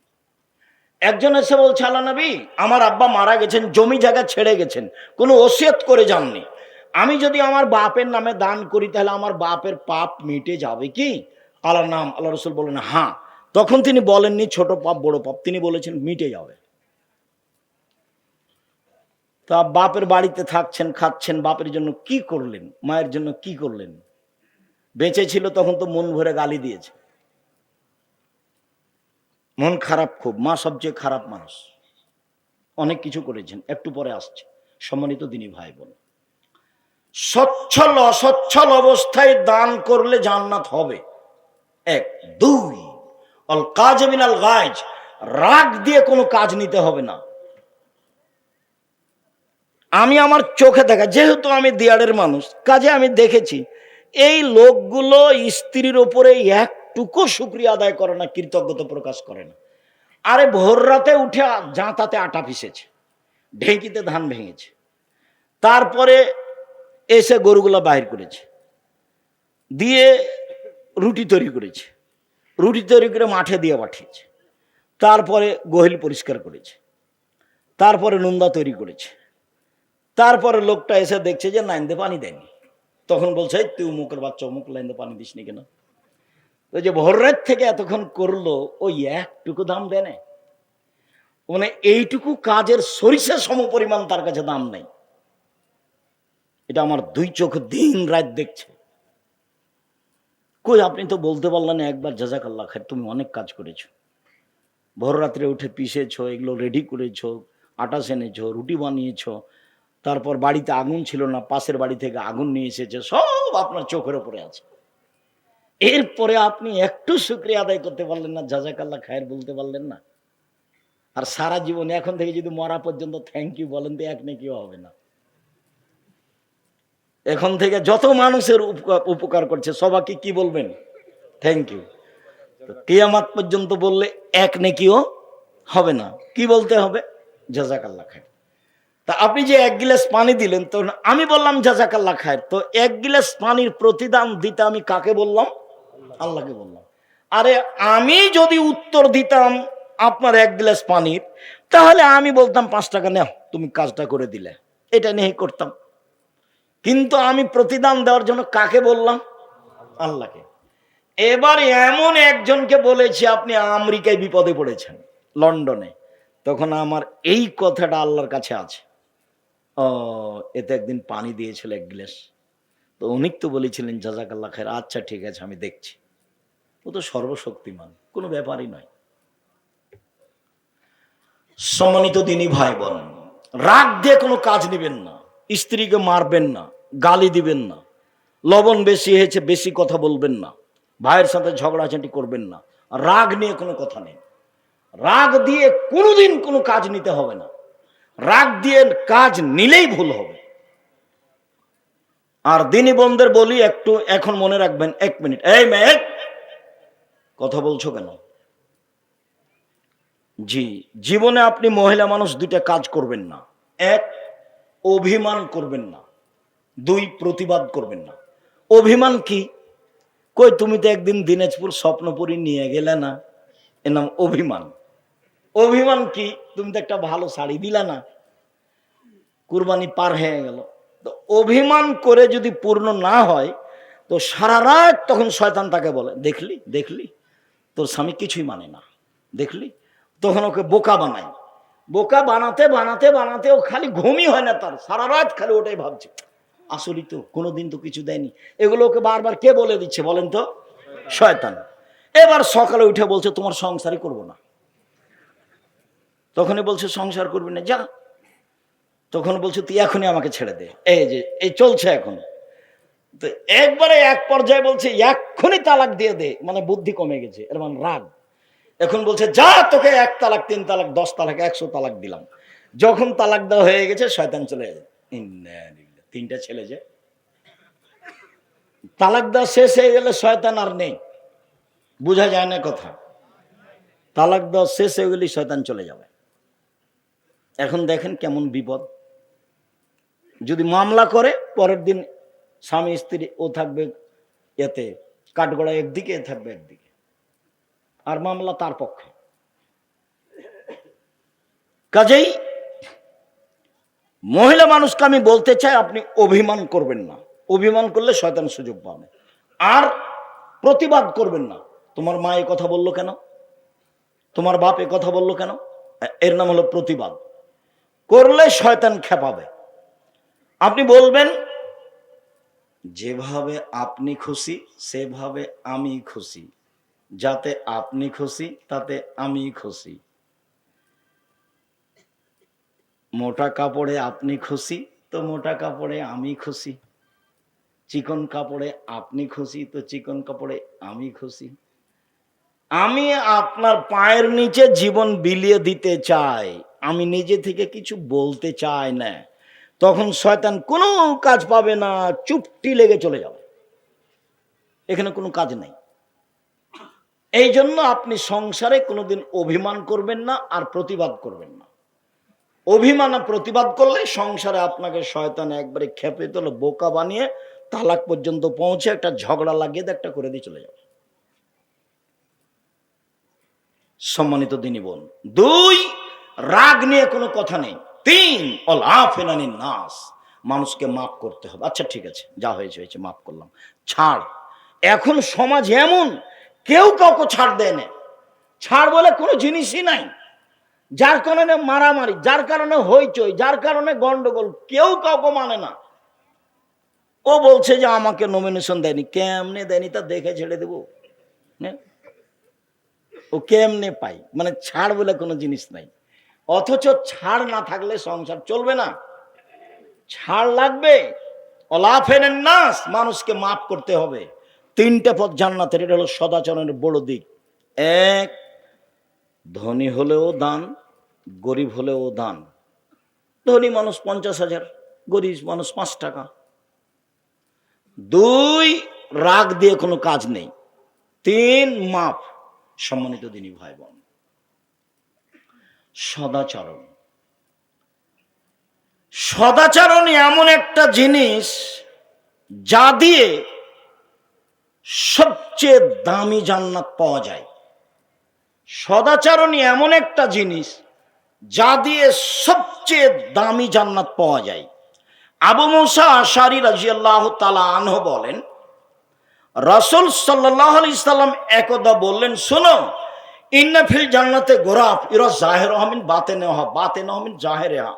একজন এসে বলছে, আল্লাহ নবী, আমার আব্বা মারা গেছেন, জমি জায়গা ছেড়ে গেছেন, কোনো ওসিয়ত করে যাননি, আমি যদি আমার বাপের নামে দান করি তাহলে আমার বাপের পাপ মিটে যাবে কি? আল্লাহ নাম, আল্লাহ রসুল বলেন হ্যাঁ। তখন তিনি বলেননি ছোট পাপ বড় পাপ, তিনি বলেছেন মিটে যাবে। তা বাপের বাড়িতে থাকছেন, খাচ্ছেন, বাপের জন্য কি করলেন, মায়ের জন্য কি করলেন? বেঁচে ছিল তখন তো মন ভরে গালি দিয়েছে, মন খারাপ খুব, মা সবচেয়ে খারাপ মানুষ, অনেক কিছু করেছেন, একটু পরে আসছে। সম্মানিত দিনী ভাই বোন, সচ্ছল অসচ্ছল অবস্থায় দান করলে জান্নাত হবে, এক। দুই, অল কাজ মিনাল গায়জ, রাগ দিয়ে কোনো কাজ নিতে হবে না। আমি আমার চোখে দেখা, যেহেতু আমি দিয়াড়ের মানুষ, কাজে আমি দেখেছি এই লোকগুলো স্ত্রীর ওপরে একটুকু শুকরিয়া আদায় করে না, কৃতজ্ঞতা প্রকাশ করে না। আরে ভোর রাতে উঠে জাঁতাতে আটা পিসেছে, ঢেঁকিতে ধান ভেঙেছে, তারপরে এসে গরুগুলা বাহির করেছে, দিয়ে রুটি তৈরি করেছে, রুটি তৈরি করে মাঠে দিয়ে পাঠিয়েছে, তারপরে গোহিল পরিষ্কার করেছে, তারপরে নুন্দা তৈরি করেছে, তারপরে লোকটা এসে দেখছে যে লাইনতে পানি দেয়নি, তখন বলছে তুই উমুকের বাচ্চা, অমুক লাইনতে পানি দিসনি কেন? তো যে ভোর রাত থেকে এতক্ষণ করলো, ওই একটুকু দাম দেয় না, মানে এইটুকু কাজের সরিষা সম পরিমাণ তার কাছে দাম নেই। এটা আমার দুই চোখ দিন রাত দেখছে। কই আপনি তো বলতে পারলেন একবার জাযাকাল্লাহ খায়ের, তুমি অনেক কাজ করেছো, ভোর রাত্রে উঠে পিষেছো, এগুলো রেডি করেছো, আটা সেনেছো, রুটি বানিয়েছো, তারপর বাড়িতে আগুন ছিল না, পাশের বাড়ি থেকে আগুন নিয়ে এসেছে, সব আপনার চোখের উপরে আছে। এরপরে আপনি একটু শুকরিয়া আদায় করতে পারলেন না, জাযাকাল্লাহ খায়ের বলতে পারলেন না? আর সারা জীবনে এখন থেকে যদি মরা পর্যন্ত থ্যাংক ইউ বলেন তো এক নেকিও হবে না। এখন থেকে যত মানুষের উপকার করছে সবাইকে কি বলবেন? Thank you. কিয়ামত পর্যন্ত বললে এক নেকিও হবে না, কি বলতে হবে? জাযাকাল্লাহ খায়ের। তা আপনি যে এক গিলাস পানি দিলেন, তো আমি বললাম জাযাকাল্লাহ খায়ের, তো এক গিলাস পানির প্রতিদান দিতে আমি কাকে বললাম? আল্লাহকে বললাম। আরে আমি যদি উত্তর দিতাম আপনার এক গ্লাস পানির, তাহলে আমি বলতাম 5 টাকা নাও, তুমি কাজটা করে দিলে, এটা নিয়ে করতাম। কিন্তু আমি প্রতিদান দেওয়ার জন্য কাকে বললাম? আল্লাহকে। এবার এমন একজনকে বলেছি আপনি আমেরিকায় বিপদে পড়েছেন, লন্ডনে, তখন আমার এই কথাটা আল্লাহর কাছে আছে, ও এতে একদিন পানি দিয়েছিল এক গ্লাস, তো উনি তো বলেছিলেন জাযাকাল্লাহ খায়ের, আচ্ছা ঠিক আছে আমি দেখছি। ও তো সর্বশক্তিমান, কোনো ব্যাপারই নয়। সম্মানিত দিনী ভাই বোন, রাগ দিয়ে কোনো কাজ নেবেন না, স্ত্রীকে মারবেন না, গালি দিবেন না, লবণ বেশি হয়েছে বেশি কথা বলবেন না, ভাইয়ের সাথে ঝগড়াঝাটি করবেন না, রাগ নিয়ে কোনো কথা নেই। রাগ দিয়ে কোনোদিন কোনো কাজ নিতে হবে না, রাগ দিয়ে কাজ নিলেই ভুল হবে। আর দিনী বোনদের বলি একটু এখন মনে রাখবেন, 1 মিনিট, এই মেয়ে কথা বলছো কেন? জি, জীবনে আপনি মহিলা মানুষ 2টা কাজ করবেন না, 1 অভিমান করবেন না, 2 প্রতিবাদ করবেন না। অভিমান কি? কই তুমি তো একদিন দিনাজপুর স্বপ্নপুরী নিয়ে গেলে না, এর নাম অভিমান। অভিমান কি? তুমি তো একটা ভালো শাড়ি দিলা না, কুরবানি পার হয়ে গেল। তো অভিমান করে যদি পূর্ণ না হয়, তো সারা রাত তখন শয়তান তাকে বলে, দেখলি দেখলি তোর স্বামী কিছুই মানে না, দেখলি, তখন ওকে বোকা বানায়। বোকা বানাতে বানাতে বানাতে ও খালি ঘুমই হয় না তার, সারা রাত খালি ওটাই ভাবছে, আসলেই তো কোনোদিন তো কিছু দেয়নি। এগুলো ওকে বারবার কে বলে দিচ্ছে বলেন তো? শয়তান। এবার সকালে উঠে বলছে তোমার সংসারই করবো না, তখনই বলছে সংসার করবি না, যা। তখন বলছে তুই এখনই আমাকে ছেড়ে দে, এই যে এই চলছে এখন। তো একবারে এক পর্যায়ে বলছে এক্ষুনি তালাক দিয়ে দে, মানে বুদ্ধি কমে গেছে, এর মানে রাগ। এখন বলছে যা, তোকে 1 তালাক 3 তালাক 10 তালাক 100 তালাক দিলাম। যখন তালাক দেওয়া হয়ে গেছে শয়তান চলে যায়। 3টা ছেলে, যে তালাক দেওয়া শেষ হয়ে গেলে শয়তান আর নেই, বোঝা যায় না কথা। তালাক দেওয়া শেষ হয়ে গেলে শয়তান চলে যাবে। এখন দেখেন কেমন বিপদ। যদি মামলা করে পরের দিন স্বামী স্ত্রী ও থাকবে এতে কাঠগড়া একদিকে, এ থাকবে একদিকে, আর মামলা তার পক্ষে। কাজেই মহিলা মানুষকে আমি বলতে চাই, আপনি অভিমান করবেন না। অভিমান করলে শয়তান সুযোগ পাবে। আর প্রতিবাদ করবেন না। তোমার মা এ কথা বললো কেন, তোমার বাপ এ কথা বললো কেন, এর নাম হলো প্রতিবাদ। করলে শয়তান খেপাবে। আপনি বলবেন, যেভাবে আপনি খুশি সেভাবে আমি খুশি, যাতে আপনি খুশি তাতে আমি খুশি। মোটা কাপড়ে আপনি খুশি তো মোটা কাপড়ে আমি খুশি, চিকন কাপড়ে আপনি খুশি তো চিকন কাপড়ে আমি খুশি। আমি আপনার পায়ের নিচে জীবন বিলিয়ে দিতে চাই, আমি নিজে থেকে কিছু বলতে চাই না। তখন শয়তান কোনো কাজ পাবে না, চুপটি লেগে চলে যাবে, এখানে কোনো কাজ নাই। এই জন্য আপনি সংসারে কোনোদিন অভিমান করবেন না আর প্রতিবাদ করবেন না। অভিমান আর প্রতিবাদ করলে সংসারে আপনাকে শয়তান একবারে খেপে তোলে, বোকা বানিয়ে তালাক পর্যন্ত পৌঁছে একটা ঝগড়া লাগিয়ে একটা করে দিয়ে চলে যাবে। সম্মানিত দিনী বোন, 2, রাগ নিয়ে কোনো কথা নেই। 3, অলাফেনানি নাস, মানুষকে মাফ করতে হবে। আচ্ছা ঠিক আছে, যা হয়েছে হয়েছে, মাফ করলাম, ছাড়। এখন সমাজ এমন, কেউ কাউকে ছাড় দেয় না। ছাড় বলে কোনো জিনিসই নাই। যার কারণে মারামারি, যার কারণে হইচই, যার কারণে গন্ডগোল, কেউ কাউকে মানে না। ও বলছে যে আমাকে নমিনেশন দেয়নি, কেমনে দেয়নি তা দেখে ছেড়ে দেবো। ও কেমনে পাই, মানে ছাড় বলে কোনো জিনিস নাই। অথচ ছাড় না থাকলে সংসার চলবে না, ছাড় লাগবে। অলাফেনের নাস, মানুষকে মাফ করতে হবে। 3টে পথ জান্নাতের, এটা হলো সদাচরণের বড় দিক। 1, ধনী হলেও দান, গরিব হলেও দান। ধনী মানুষ 50,000, গরিব মানুষ 5 টাকা। 2, রাগ দিয়ে কোনো কাজ নেই। 3, মাফ। সম্মানিত দিনী ভাই বোন, সদাচরণ, সদাচরণ এমন একটা জিনিস যা দিয়ে সবচেয়ে দামি জান্নাত পাওয়া যায়। সদাচরণ এমন একটা জিনিস যা দিয়ে সবচেয়ে দামি জান্নাত পাওয়া যায়। আবু মুসা আশারী রাদিয়াল্লাহু তাআলা আনহু বলেন, রাসূল সাল্লাল্লাহু আলাইহি সাল্লাম একদা বললেন, শোনো, ইন্না ফিল জান্নাতে গোরাফ ইরা জাহিরুহা মিন বাতিনিহা বাতিনুহা মিন জাহিরিহা।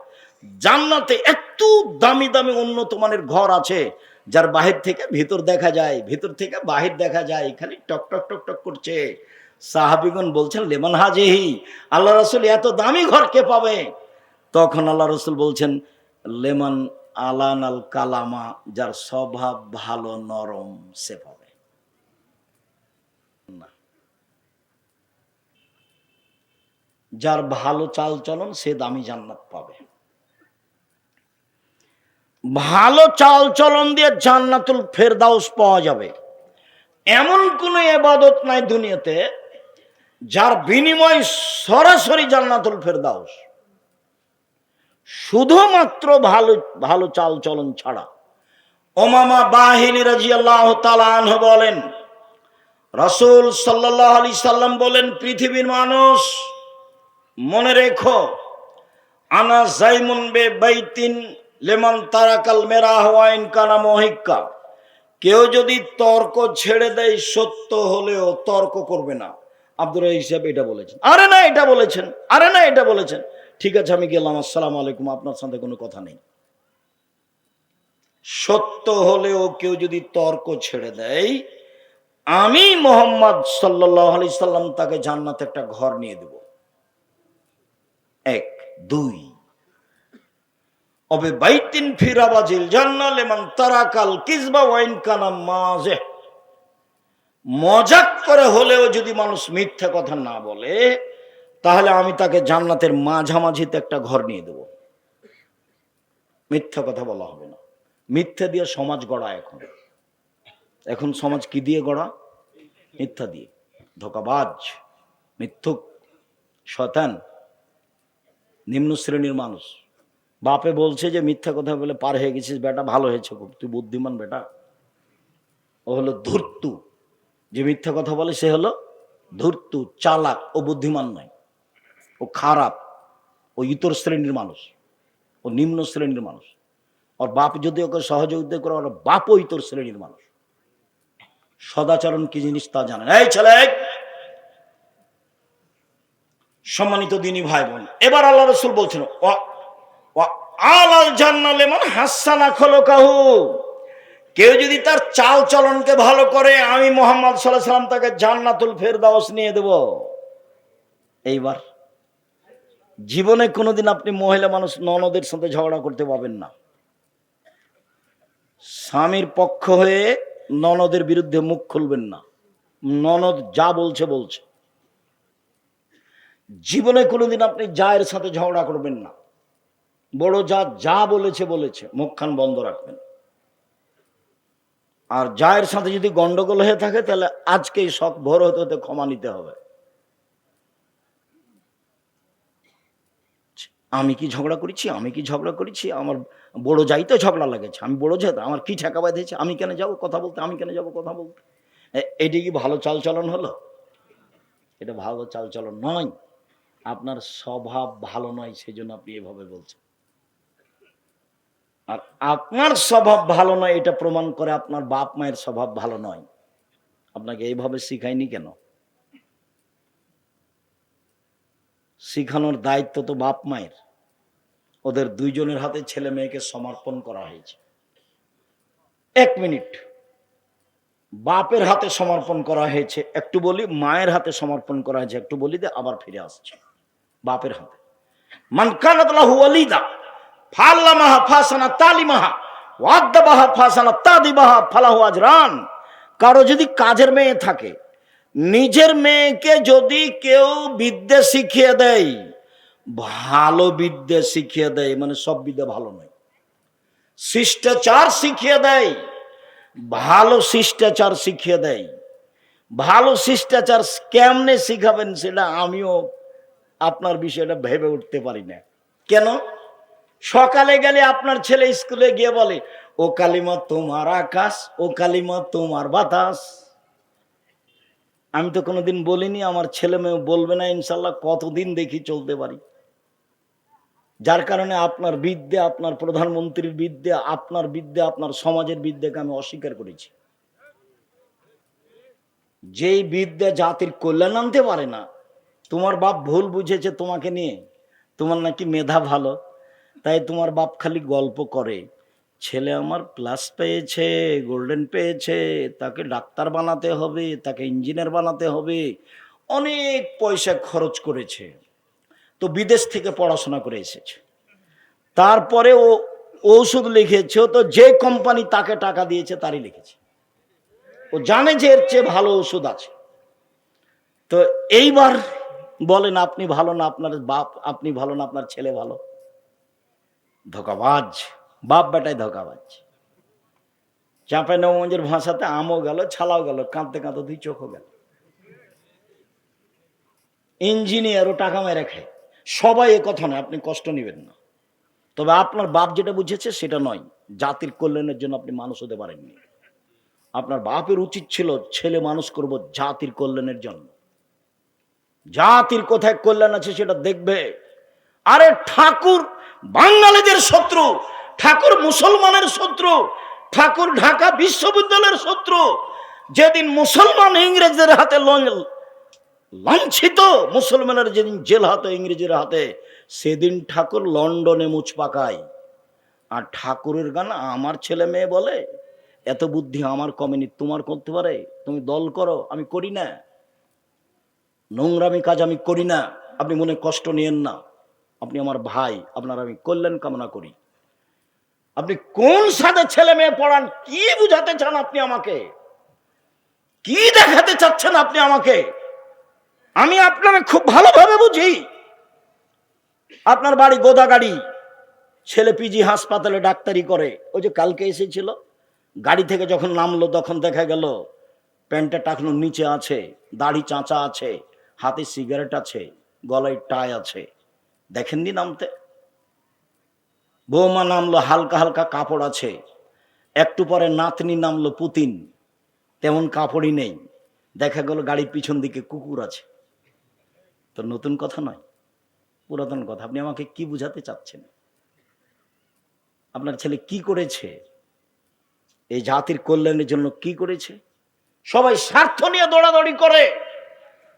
জান্নাতে এত দামি দামি উন্নত মানের ঘর আছে, যার বাহির থেকে ভিতর দেখা যায়, ভিতর থেকে বাহির দেখা যায়, খালি টক টক টক টক করছে। সাহাবীগণ বলছেন, লেমান হাজিহি, আল্লাহ রাসূল এত দামি ঘর কে পাবে? তখন আল্লাহ রাসূল বলছেন, লেমান আলান আল কালামা, যার স্বভাব ভালো নরম সে পাবে না। যার ভালো চাল চলন সে দামি জান্নাত পাবে। ভালো চাল চলন দিয়ে জান্নাতুল ফেরদাউস পাওয়া যাবে। এমন কোন ইবাদত নাই দুনিয়াতে যার বিনিময় সরাসরি জান্নাতুল ফেরদাউস, শুধুমাত্র ভালো ভালো চাল চলন ছাড়া। উমামা বাহিনী রাদিয়াল্লাহু তাআলা আনহু বলেন, রাসূল সাল্লাল্লাহু আলাইহি সাল্লাম বলেন, পৃথিবীর মানুষ মনে রেখো, আনা জাইমুন বে বাইতিন লেমান তারাকাল মেরাহ ওয়া ইন কানা মুহিক্কা। কেউ যদি তর্ক ছেড়ে দেয়, সত্য হলেও তর্ক করবে না। আব্দুর রাজ্জাক সাহেব এটা বলেছেন, আরে না এটা বলেছেন, আরে না এটা বলেছেন, ঠিক আছে আমি গেলাম, আসসালামু আলাইকুম, আপনার সাথে কোনো কথা নেই। সত্য হলেও কেউ যদি তর্ক ছেড়ে দেয়, আমি মুহাম্মদ সাল্লাল্লাহু আলাইহি সাল্লাম তাকে জান্নাতে একটা ঘর নিয়ে দেব। 1, 2, অবে বাইতিন ফিরাবাজিল জান্নাহ লিমান তারাকাল কিযবা ওয়া ইন কানা মাযিহ। মজাক করে হলেও যদি মানুষ মিথ্যা কথা না বলে, তাহলে আমি তাকে জান্নাতের মাঝামাঝিতে একটা ঘর নিয়ে দেব। মিথ্যা কথা বলা হবে না। মিথ্যা দিয়ে সমাজ গড়া, এখন সমাজ কি দিয়ে গড়া? মিথ্যা দিয়ে। ধোঁকাবাজ, মিথ্যুক, শয়তান, নিম্ন শ্রেণীর মানুষ বাপে বলছে যে মিথ্যা কথা বলে পার হয়ে গেছিস বেটা, ভালো হয়েছে খুব, তুই বুদ্ধিমান বেটা। ও হলো ধূর্তু, যে মিথ্যা কথা বলে সে হলো ধূর্তু, চালাক, ও বুদ্ধিমান নয়, ও খারাপ, ও ইতর শ্রেণীর মানুষ, ও নিম্ন শ্রেণীর মানুষ। ওর বাপ যদি ওকে সহযোগিতা করে, ওর বাপও ইতর শ্রেণীর মানুষ। সদাচরণ কি জিনিস তা জানেন। এই ছেলে, সম্মানিত দিনী ভাই বোন, এবার আল্লাহ রাসূল বলছেন আলাল জান্নাহ লিমান হাসানা খলকাহু, কেউ যদি তার চাল চলনকে ভালো করে, আমি মুহাম্মদ সাল্লাল্লাহু আলাইহি ওয়াসাল্লাম তাকে জান্নাতুল ফেরদাউস নিয়ে দেব। এইবার জীবনে কোনোদিন আপনি মহিলা মানুষ ননদের সাথে ঝগড়া করতে পাবেন না। স্বামীর পক্ষ হয়ে ননদের বিরুদ্ধে মুখ খুলবেন না। ননদ যা বলছে বলছে। জীবনে কোনোদিন আপনি জায়ের সাথে ঝগড়া করবেন না। বড় যা যা বলেছে বলেছে, মুখখান বন্ধ রাখবেন। আর জায়ের সাথে যদি গন্ডগোল হয়ে থাকে, তাহলে আজকেই শখ ভোর হতে হতে ক্ষমা নিতে হবে। আমি কি ঝগড়া করেছি, আমি কি ঝগড়া করেছি, আমার বড় যাইতে ঝগড়া লাগেছে, আমি বড় যাই, আমার কি ঠেকা বাঁধেছে, আমি কেন যাবো কথা বলতে, আমি কেন যাবো কথা বলতে। এটি কি ভালো চালচলন হলো? এটা ভালো চালচলন নয়। আপনার স্বভাব ভালো নয়, সেই জন্য আপনি এভাবে বলছেন। আর আপনার স্বভাব ভালো নয়, এটা প্রমাণ করে আপনার বাপ মায়ের স্বভাব ভালো নয়। আপনাকে এইভাবে শিখায়নি কেন? শিখানোর দায়িত্ব তো বাপ মায়ের। ওদের দুইজনের হাতে ছেলে মেয়েকে সমর্পণ করা হয়েছে। 1 মিনিট, বাপের হাতে সমর্পণ করা হয়েছে, একটু বলি, মায়ের হাতে সমর্পণ করা হয়েছে, একটু বলি দে, আবার ফিরে আসছে বাপের হাতে। মান কানাত লাহু ওয়ালিদা ফাল্লামাহা ফাসানা তালিমাহা ওয়াদ্দাবাহা ফাসানা তাদিবাহা ফালাহু আজরান। কারো যদি কাজের মেয়ে থাকে, নিজের মেয়েকে যদি কেউ বিদ্যে শিখিয়ে দেয়, ভালো বিদ্যে শিখিয়ে দেয়, মানে সব বিদ্যা ভালো নয়, শিষ্টাচার শিখিয়ে দেয়, ভালো শিষ্টাচার শিখিয়ে দেয়। ভালো শিষ্টাচার কেমনে শিখাবেন সেটা আমিও আপনার বিষয়টা ভেবে উঠতে পারি না। কেন? সকালে গেলে আপনার ছেলে স্কুলে গিয়ে বলে, ও কালিমা তোমার আকাশ, ও কালিমা তোমার বাতাস। আমি তো কোনোদিন বলিনি, আমার ছেলে মেয়ে বলবে না ইনশাল্লাহ, কতদিন দেখি চলতে পারি। যার কারণে আপনার বিদ্যা, আপনার প্রধানমন্ত্রীর বিদ্যা, আপনার বিদ্যা, আপনার সমাজের বিদ্যাকে আমি অস্বীকার করেছি। যেই বিদ্যা জাতির কল্যাণ আনতে পারে না। তোমার বাপ ভুল বুঝেছে তোমাকে নিয়ে, তোমার নাকি মেধা ভালো, তাই তোমার বাপ খালি গল্প করে, ছেলে আমার প্লাস পেয়েছে, গোল্ডেন পেয়েছে, তাকে ডাক্তার বানাতে হবে, তাকে ইঞ্জিনিয়ার বানাতে হবে, অনেক পয়সা খরচ করেছে, তো বিদেশ থেকে পড়াশোনা করে এসেছে। তারপরে ও ওষুধ লিখেছে, তো যে কোম্পানি তাকে টাকা দিয়েছে তারই লিখেছে। ও জানে যে এর চেয়ে ভালো ওষুধ আছে। তো এইবার বলেন, আপনি ভালো না আপনার বাপ, আপনি ভালো না আপনার ছেলে ভালো? ধোকাবাজ, বাপ বেটায় ধোকাবাজ। চাঁপাইনবাবগঞ্জের ভাষাতে আমও গেল, ছালাও গেল, কাঁদতে কাঁদতে 2 চোখও গেল। ইঞ্জিনিয়ারও টাকা মেরে খায়। সবাই এ কথা নয়, আপনি কষ্ট নেবেন না। তবে আপনার বাপ যেটা বুঝেছে সেটা নয়, জাতির কল্যাণের জন্য আপনি মানুষ হতে পারেননি। আপনার বাপের উচিত ছিল, ছেলে মানুষ করব জাতির কল্যাণের জন্য। জাতির কোথায় কল্যাণ আছে সেটা দেখবে। আরে ঠাকুর বাঙালিদের শত্রু, ঠাকুর মুসলমানের শত্রু, ঠাকুর ঢাকা বিশ্ববিদ্যালয়ের শত্রু। যেদিন মুসলমান ইংরেজদের হাতে লাঞ্ছিত, মুসলমানের যেদিন জেল হাতে ইংরেজের হাতে, সেদিন ঠাকুর লন্ডনে মুচ পাকায়। আর ঠাকুরের গান আমার ছেলে মেয়ে বলে, এত বুদ্ধি আমার কমেনি, তোমার করতে পারে, তুমি দল করো, আমি করি না, নোংরামি কাজ আমি করি না, আপনি মনে কষ্ট নিয়েন না, আপনি আমার ভাই, আপনার আমি কল্যাণ কামনা করি। আপনি কোন সাথে ছেলে মেয়ে পড়ান, কি বুঝাতে চান আপনি আমাকে, কি দেখাতে চাচ্ছেন আপনি আমাকে? আমি আপনারা খুব ভালোভাবে বুঝি। আপনার বাড়ি গোদাগাড়ি, ছেলে পিজি হাসপাতালে ডাক্তারি করে, ওই যে কালকে এসেছিল, গাড়ি থেকে যখন নামলো তখন দেখা গেল প্যান্টটা টাকনোর নিচে আছে, দাড়ি চাঁচা আছে, হাতে সিগারেট আছে, গলায় টাই আছে। দেখেননি নামতে? বৌমা নামলো হালকা হালকা কাপড় আছে, একটু পরে নাতনি নামলো পুতিন, তেমন কাপড়ই নেই, দেখা গেল গাড়ির পিছন দিকে কুকুর আছে। তো নতুন কথা নয়, পুরাতন কথা। আপনি আমাকে কি বুঝাতে চাচ্ছেন? আপনার ছেলে কি করেছে? এই জাতির কল্যাণের জন্য কি করেছে? সবাই স্বার্থ নিয়ে দৌড়াদৌড়ি করে,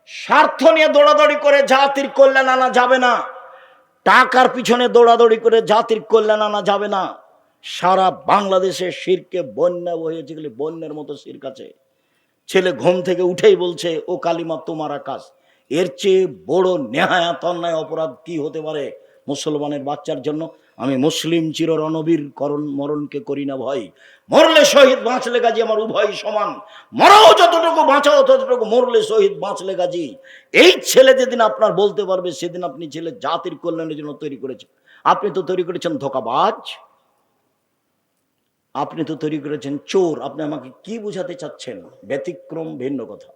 স্বার্থ নিয়ে দৌড়াদৌড়ি করে জাতির কল্যাণ আনা যাবে না। টাকার পিছনে দৌড়াদৌড়ি করে জাতির কল্যাণ আনা যাবে না। সারা বাংলাদেশে শিরকে বন্যা বহেছে, গেলে বন্যার মতো শিরক আছে। ছেলে ঘুম থেকে উঠেই বলছে ও কালিমা তোমার আকাশ। এর চেয়ে বড় নেহায়াত অন্যায় অপরাধ কি হতে পারে মুসলমানের বাচ্চার জন্য? আমি মুসলিম চির রণবীর মরণকে করি না ভয়, মরলে শহীদ বাঁচলে গাজী আমার উভয় সমান, মরাও যতটুকু বাঁচাও ততটুকু, মরলে শহীদ বাঁচলে গাজী। এই ছেলে যেদিন আপনার বলতে পারবে সেদিন আপনি ছেলে জাতির কল্যাণের জন্য তৈরি করেছেন। আপনি তো তৈরি করেছেন ধোঁকাবাজ, আপনি তো তৈরি করেছেন চোর। আপনি আমাকে কি বুঝাতে চাচ্ছেন? ব্যতিক্রম, ভিন্ন কথা।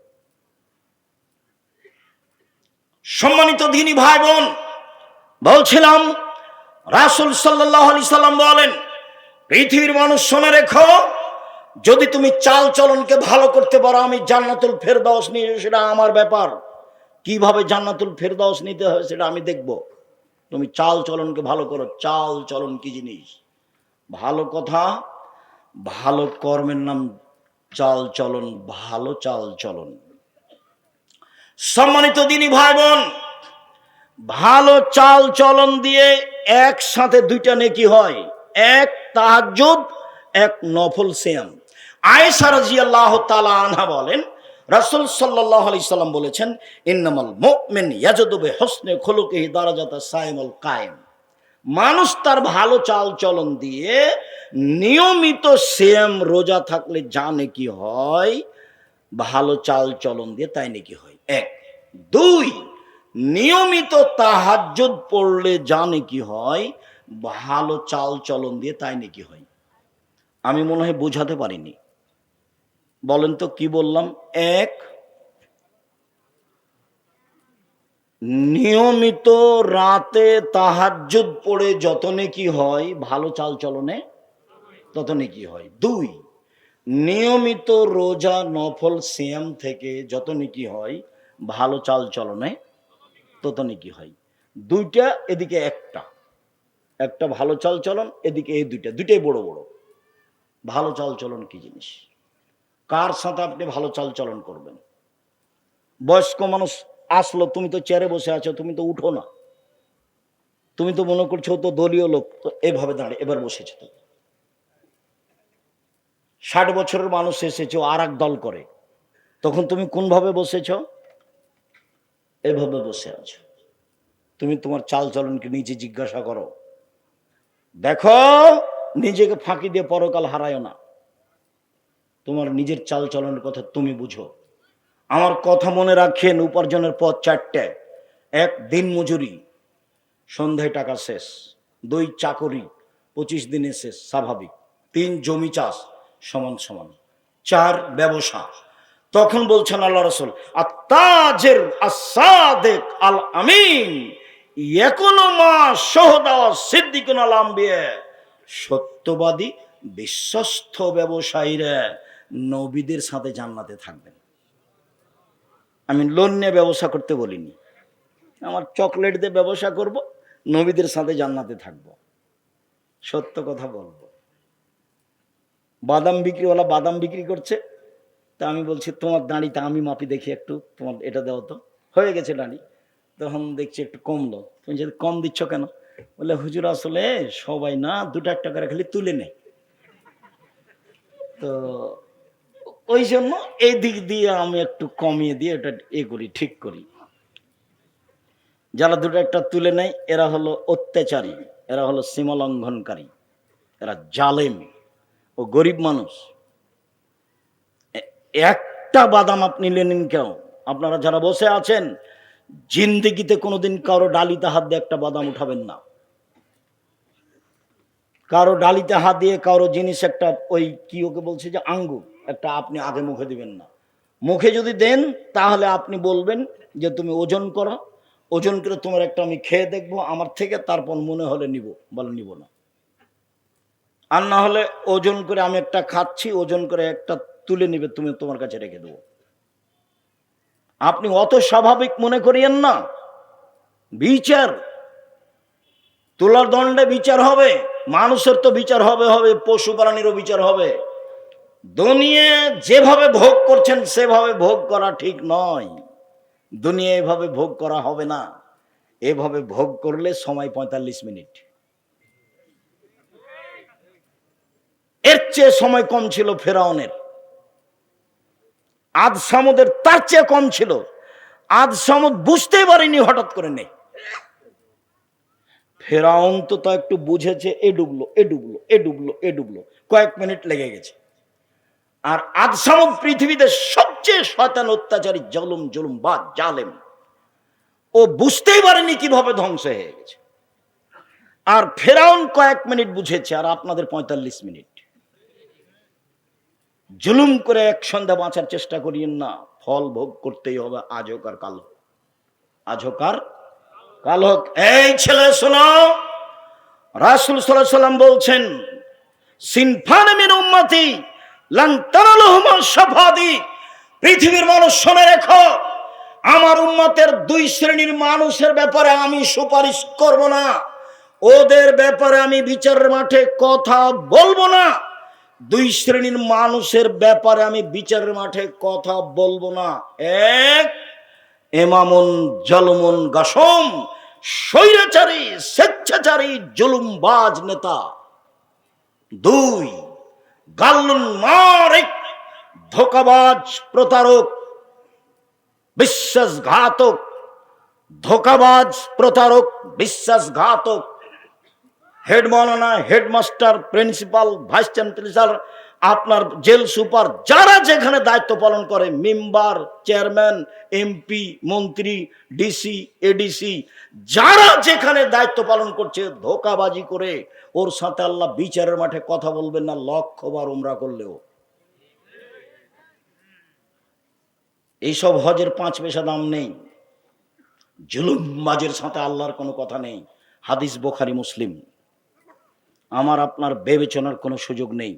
সম্মানিত দিনী ভাই বোন, বলছিলাম রাসূল সাল্লাল্লাহু আলাইহি সাল্লাম বলেন, পৃথিবীর মানুষ শুনে রেখো, যদি তুমি চাল চলনকে ভালো করতে পারো আমি জান্নাতুল ফেরদাউস নিয়ে, সেটা আমার ব্যাপার। কিভাবে জান্নাতুল ফেরদাউস নিতে হয় সেটা আমি দেখব। তুমি চাল চলনকে ভালো করো। চাল চলন কি জিনিস? ভালো কথা, ভালো কর্মের নাম চাল চলন, ভালো চাল চলন। সম্মানিত দিনী ভাই বোন, ভালো চাল চলন দিয়ে একসাথে দুইটা নেকি হয়, এক তাহাজ্জুদ, এক নফল সিয়াম। আয়েশা রাদিয়াল্লাহু তাআলা আনহা বলেন, রাসূল সাল্লাল্লাহু আলাইহি সাল্লাম বলেছেন, ইন্নামাল মুমিন ইয়াজুদু বিহুসনি খুলুকিহি দারাজাতাস সাইমুল কায়েম। মানুষ তার ভালো চাল চলন দিয়ে নিয়মিত সিয়াম রোজা থাকলে যা নেকি হয়, ভালো চাল চলন দিয়ে তাই নেকি হয়। এক। দুই, নিয়মিত তাহাজ্জুদ পড়লে যা নেকি হয়, ভালো চাল চলন দিয়ে তাই নেকি হয়। আমি মনে হয় বোঝাতে পারিনি, বলেন তো কি বললাম? এক, নিয়মিত রাতে তাহাজ্জুদ পড়ে যত নেকি হয়, ভালো চাল চলনে তত নেকি হয়। দুই, নিয়মিত রোজা নফল সিয়াম থেকে যত নেকি হয়, ভালো চাল চলনে তত নেকি হয়। দুইটা, এদিকে একটা, একটা ভালো চাল চলন, এদিকে এই দুইটা, দুইটাই বড় বড়। ভালো চাল চলন কি জিনিস? কার সাথে আপনি ভালো চাল চলন করবেন? বয়স্ক মানুষ আসলো, তুমি তো চেয়ারে বসে আছো, তুমি তো উঠো না, তুমি তো মনে করছো তো দলীয় লোক, তো এভাবে দাঁড়িয়ে এবার বসেছে। তো 60 বছরের মানুষ এসেছে, আর এক দল করে, তখন তুমি কোনভাবে বসেছ? এভাবে বসে আছো। তুমি তোমার চাল চলনকে নিজে জিজ্ঞাসা করো, দেখো নিজেকে ফাঁকি দিয়ে পরকাল হারায় না। তোমার নিজের চাল চলনের কথা তুমি বুঝো। আমার কথা মনে রাখেন, উপার্জনের পথ চারটে। এক, দিন মজুরি, সন্ধ্যায় টাকা শেষ। দুই, চাকরি, 25 দিনে শেষ, স্বাভাবিক। তিন, জমি চাষ, সমান সমান। চার, ব্যবসা। তখন বলছেন আল্লাহ রাসূল, আত-তাজির আস-সাদিক আল আমিন ইয়াকুনু মা শুহাদা সিদ্দিকুন আল আম্বিয়া। সত্যবাদী বিশ্বস্ত ব্যবসায়ীরা নবীদের সাথে জান্নাতে থাকবেন। আমি লোন নিয়ে ব্যবসা করতে বলিনি, আমার চকলেট দিয়ে ব্যবসা করব, নবীদের সাথে জান্নাতে থাকব। সত্য কথা বলবো। বাদাম বিক্রিওয়ালা বাদাম বিক্রি করছে, তা আমি বলছি তোমার দাঁড়িটা আমি মাপি দেখি একটু, তোমার এটা দাও তো। হয়ে গেছে দাঁড়ি, তখন দেখছি একটু কমলো। তুমি যদি কম দিচ্ছ কেন? বলে হুজুর আসলে সবাই না 2-1 টাকা খালি তুলে নেয়, তো ওই জন্য এই দিক দিয়ে আমি একটু কমিয়ে দিয়ে এটা করি, ঠিক করি। যারা 2-1 তুলে নেয় এরা হলো অত্যাচারী, এরা হলো সীমা লঙ্ঘনকারী, এরা জালেম ও গরিব মানুষ। একটা বাদাম আপনি নিলেন কেউ? আপনারা যারা বসে আছেন, জিন্দেগিতে কোনোদিন কারো ডালিতে হাত দিয়ে একটা বাদাম উঠাবেন না। কারো ডালিতে হাত দিয়ে কারো জিনিস একটা, ওই কি ওকে বলছে যে আঙ্গুর, একটা আপনি আগে মুখে দিবেন না। মুখে যদি দেন তাহলে আপনি বলবেন যে তুমি ওজন করো, ওজন করে তোমার একটা আমি খেয়ে দেখবো আমার থেকে, তারপর মনে হলে নিব, বলে নিব না। আর না হলে ওজন করে আমি একটা খাচ্ছি, ওজন করে একটা তুলে নিবে, তুমি তোমার কাছে রেখে দেবো। আপনি অত স্বাভাবিক মনে করিয়েন না। বিচার, তোলার দণ্ডে বিচার হবে, মানুষের তো বিচার হবে, হবে পশু প্রাণীরও বিচার হবে। দুনিয়া যেভাবে ভোগ করছেন সেভাবে ভোগ করা ঠিক নয়। দুনিয়া এভাবে ভোগ করা হবে না। এভাবে ভোগ করলে সময় 45 মিনিট, এর চেয়ে সময় কম ছিল ফেরাউনের। আদ সামুদের তার চেয়ে কম ছিল। আদ সামুদ বুঝতেই পারেনি, হঠাৎ করে নেই। ফেরাউন তো তা একটু বুঝেছে, এ ডুবলো, এ ডুবলো, এ ডুবলো, এ ডুবলো, কয়েক মিনিট লেগে গেছে। আর আদ সামুদ পৃথিবীতে সবচেয়ে শয়তান, অত্যাচারী, জুলুম বা জালেম। ও বুঝতেই পারেনি কিভাবে ধ্বংস হয়ে গেছে। আর ফেরাউন কয়েক মিনিট বুঝেছে, আর আপনাদের 45 মিনিট। জুলুম করে এক সন্ধ্যা বাঁচার চেষ্টা করিয়েন না, ফল ভোগ করতেই হবে, আজ হোক আর কাল হোক, আজ হোক আর কাল হোক। এই ছেলে শোনো, রাসূল সাল্লাল্লাহু আলাইহি সাল্লাম বলছেন, সিনফান মিন উম্মতি লান তানালুহুমা শাফাআতি। পৃথিবীর মানুষ শুনে রেখো, আমার উম্মতের দুই শ্রেণীর মানুষের ব্যাপারে আমি সুপারিশ করব না, ওদের ব্যাপারে আমি বিচারের মাঠে কথা বলবো না। দুই শ্রেণীর মানুষের ব্যাপারে আমি বিচারের মাঠে কথা বলবো না। এক, ইমামুন জালুমুন গাসম, স্বৈরাচারী, স্বেচ্ছাচারী, জুলুমবাজ নেতা। দুই, গাল্লুন মারিক, ধোঁকাবাজ, প্রতারক, বিশ্বাসঘাতক। ধোঁকাবাজ, প্রতারক, বিশ্বাসঘাতক। হেড মাওলানা, হেডমাস্টার, প্রিন্সিপাল, ভাইস চ্যান্সেলর, আপনার জেল সুপার, যারা যেখানে দায়িত্ব পালন করে, মেম্বার, চেয়ারম্যান, এমপি, মন্ত্রী, ডিসি, এডিসি, যারা যেখানে দায়িত্ব পালন করছে, ধোঁকাবাজি করে ওর সাথে আল্লাহ বিচারের মাঠে কথা বলবেন না, লক্ষবার উমরা করলেও। এইসব হজের 5 পয়সা দাম নেই। জুলুমবাজের সাথে আল্লাহর কোনো কথা নেই। হাদিস বুখারী, মুসলিম। আমার আপনার বিবেচনার কোনো সুযোগ নেই।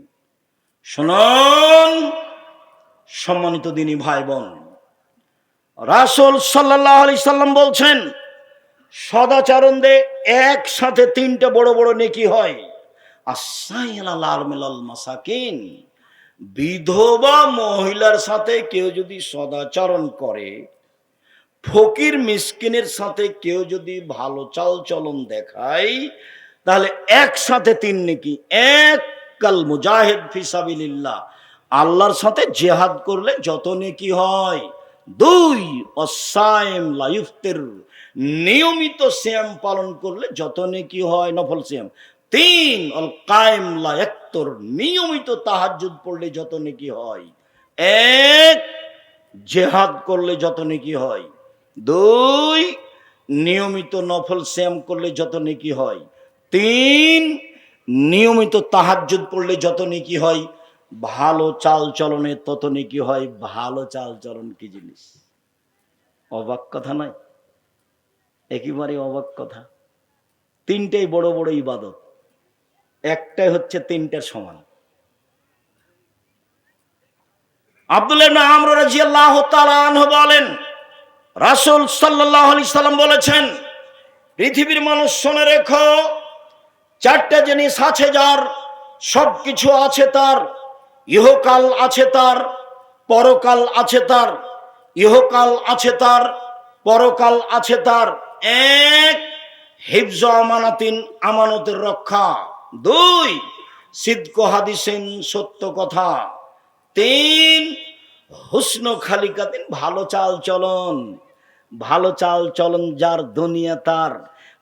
শুনুন সম্মানিত দিনী ভাই বোন, রাসূল সাল্লাল্লাহু আলাইহি সাল্লাম বলছেন, সদাচরণে একসাথে 3টে বড় বড় নেকি হয়। আসাইলাল আরমিলাল মাসাকিন, বিধবা মহিলার সাথে কেউ যদি সদাচরণ করে, ফকির মিসকিনের সাথে কেউ যদি ভালো চাল চলন দেখায়, তাহলে একসাথে 3 নেকি। এক, কাল মুজাহিদ ফি সাবিলিল্লাহ, আল্লাহর সাথে জিহাদ করলে যত নেকি হয়। 2, অসাইম লা ইফতির, নিয়মিত সিয়াম পালন করলে যত নেকি হয়, নফল সিয়াম। 3, অল কায়েম লা ইয়াক্তুর, নিয়মিত তাহাজ্জুদ পড়লে যত নেকি হয়। 1, জিহাদ করলে যত নেকি হয়। 2, নিয়মিত নফল সিয়াম করলে যত নেকি হয়। 3, নিয়মিত তাহাজ্জুদ পড়লে যত নেকি হয়। ভালো চাল চলনে তত নেকি হয়। ভালো চাল চলন কি জিনিস? অবাক কথা নয়, একেবারে অবাক কথা। 3টেই বড় বড় ইবাদত, একটাই হচ্ছে 3টার সমান। আব্দুল্লাহ ইবনে আমর রাদিয়াল্লাহু তাআলা আনহু বলেন, রাসূল সাল্লাল্লাহু আলাইহি সাল্লাম বলেছেন, পৃথিবীর মানুষ শুনে রেখো, 4টা জিনিস আছে যার, সবকিছু আছে তার। ইহকাল আছে তার, পরকাল আছে তার। ইহকাল আছে তার, পরকাল আছে তার। 1, হিফজ আমানাতিন, আমানতের রক্ষা। 2, সিদকু হাদিসিন, সত্য কথা। 3, হুসন খালিকাতিন, ভালো চাল চলন। ভালো চাল চলন যার, দুনিয়া তার।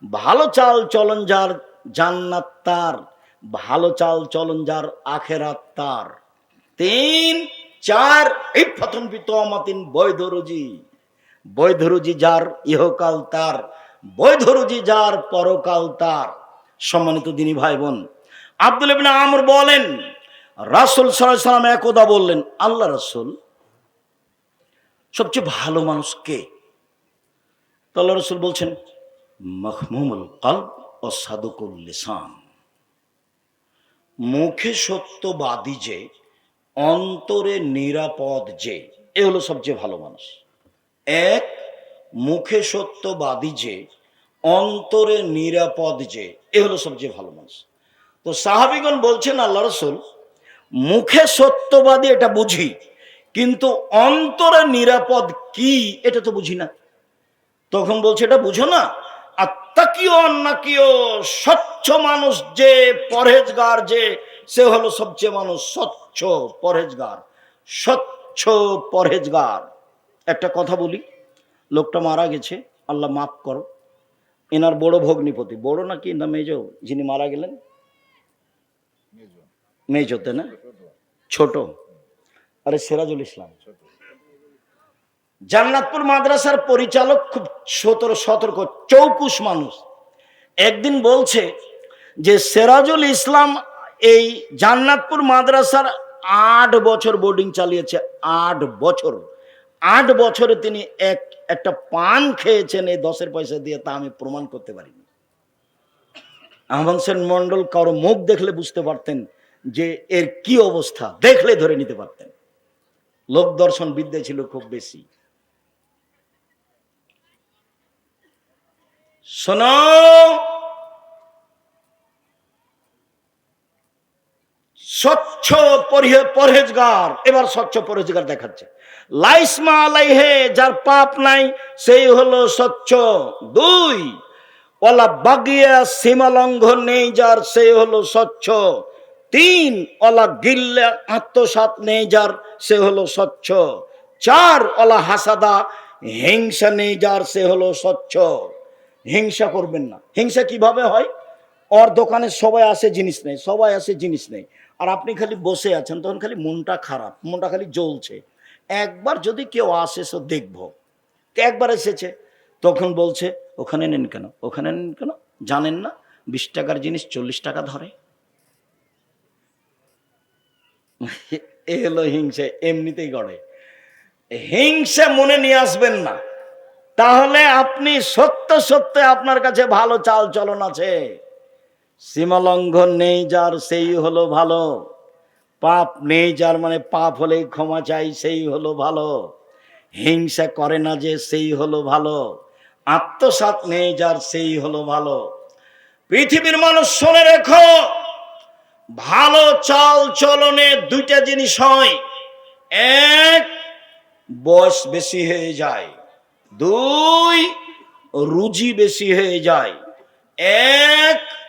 ভালো চাল চলন যার, জান্নাত তার। ভালো চাল চলন যার, আখেরাত তার। 3, 4, ইফাতুন বিতমাতিন, বৈধ রুজি। বৈধ রুজি যার, ইহকাল তার। বৈধ রুজি যার, পরকাল তার। সম্মানিত দিনী ভাই বোন, আব্দুল্লাহ ইবনে আমর বলেন, রাসূল সাল্লাল্লাহু আলাইহি সাল্লাম একদা বললেন, আল্লাহ রাসূল, সবচেয়ে ভালো মানুষ কে? আল্লাহ রাসূল বলছেন, মাহমুমুল কলব ও সাদুকুল লিসান। মুখে সত্যবাদী যে, অন্তরে নিরাপদ যে, এ হলো সবচেয়ে ভালো মানুষ। এক, মুখে সত্যবাদী যে, অন্তরে নিরাপদ যে, এ হলো সবচেয়ে ভালো মানুষ। তো সাহাবীগণ বলছেন, আল্লাহ রাসূল, মুখে সত্যবাদী এটা বুঝি, কিন্তু অন্তরে নিরাপদ কি এটা তো বুঝি না। তখন বলছে, এটা বুঝো না? আত্মাকিও অন্নাকিও, স্বচ্ছ মানুষ যে, পরহেজগার যে, সে হলো সবচেয়ে মানুষ স্বচ্ছ পরহেজগার। স্বচ্ছ পরহেজগার। একটা কথা বলি, লোকটা মারা গেছে, আল্লাহ মাফ করো, এনার বড় ভগ্নিপতি, বড় নাকি না মেজ, যিনি মারা গেলেন? মেজতে না, ছোট? আরে সিরাজুল ইসলাম। জান্নাতপুর মাদ্রাসার পরিচালক, খুব সতর্ক চৌকুশ মানুষ। একদিন বলছে যে সিরাজুল ইসলাম এই জান্নাতপুর মাদ্রাসার 8 বছর বোর্ডিং চালিয়েছে। 8 বছর, 8 বছরে তিনি একটা পান খেয়েছেন এই 10-এর পয়সা দিয়ে, তা আমি প্রমাণ করতে পারিনি। আহমদ হোসেন মন্ডল কারো মুখ দেখলে বুঝতে পারতেন যে এর কি অবস্থা, দেখলে ধরে নিতে পারতেন। লোক দর্শন বিদ্যা ছিল খুব বেশি। শোনো, স্বচ্ছ পরহেজগার, এবার স্বচ্ছ পরহেজগার দেখাচ্ছে। লাইসমা আলাইহে, যার পাপ নাই সেই হলো স্বচ্ছ। 2, ওয়ালা বাগিয়া, সীমা লঙ্ঘন নেই যার, সেই হলো স্বচ্ছ। 3, ওয়ালা গিল্লা, আত্মসাৎ নেই যার, সে হলো স্বচ্ছ। 4, ওয়ালা হাসাদা, হিংসা নেই যার, সে হলো স্বচ্ছ। হিংসা করবেন না। হিংসা কিভাবে হয়? ওর দোকানে সবাই আসে, জিনিস নেই, সবাই আসে, জিনিস নেই, আর আপনি খালি বসে আছেন, তখন খালি মনটা খারাপ, মনটা খালি জ্বলছে। একবার যদি কেউ আসে, সো দেখবো। একবার এসেছে, তখন বলছে, ওখানে নেন কেন, ওখানে নেন কেন, জানেন না 20 টাকার জিনিস 40 টাকা ধরে? এ হলো হিংসা, এমনিতেই গড়ে। হিংসা মনে নিয়ে আসবেন না, তাহলে আপনি সত্য সত্য আপনার কাছে ভালো চাল চলন আছে। সীমা লঙ্ঘন নেই যার, সেই হলো ভালো। পাপ নেই যার, মানে পাপ হলেই ক্ষমা চাই, সেই হলো ভালো। হিংসা করে না যে, সেই হলো ভালো। আত্মসাৎ নেই যার, সেই হলো ভালো। পৃথিবীর মানুষ শুনে রেখো, ভালো চাল চলনে 2টা জিনিস হয়। 1, বয়স বেশি হয়ে যায়। 2, রুজি বেশি হয়ে যায়। 1,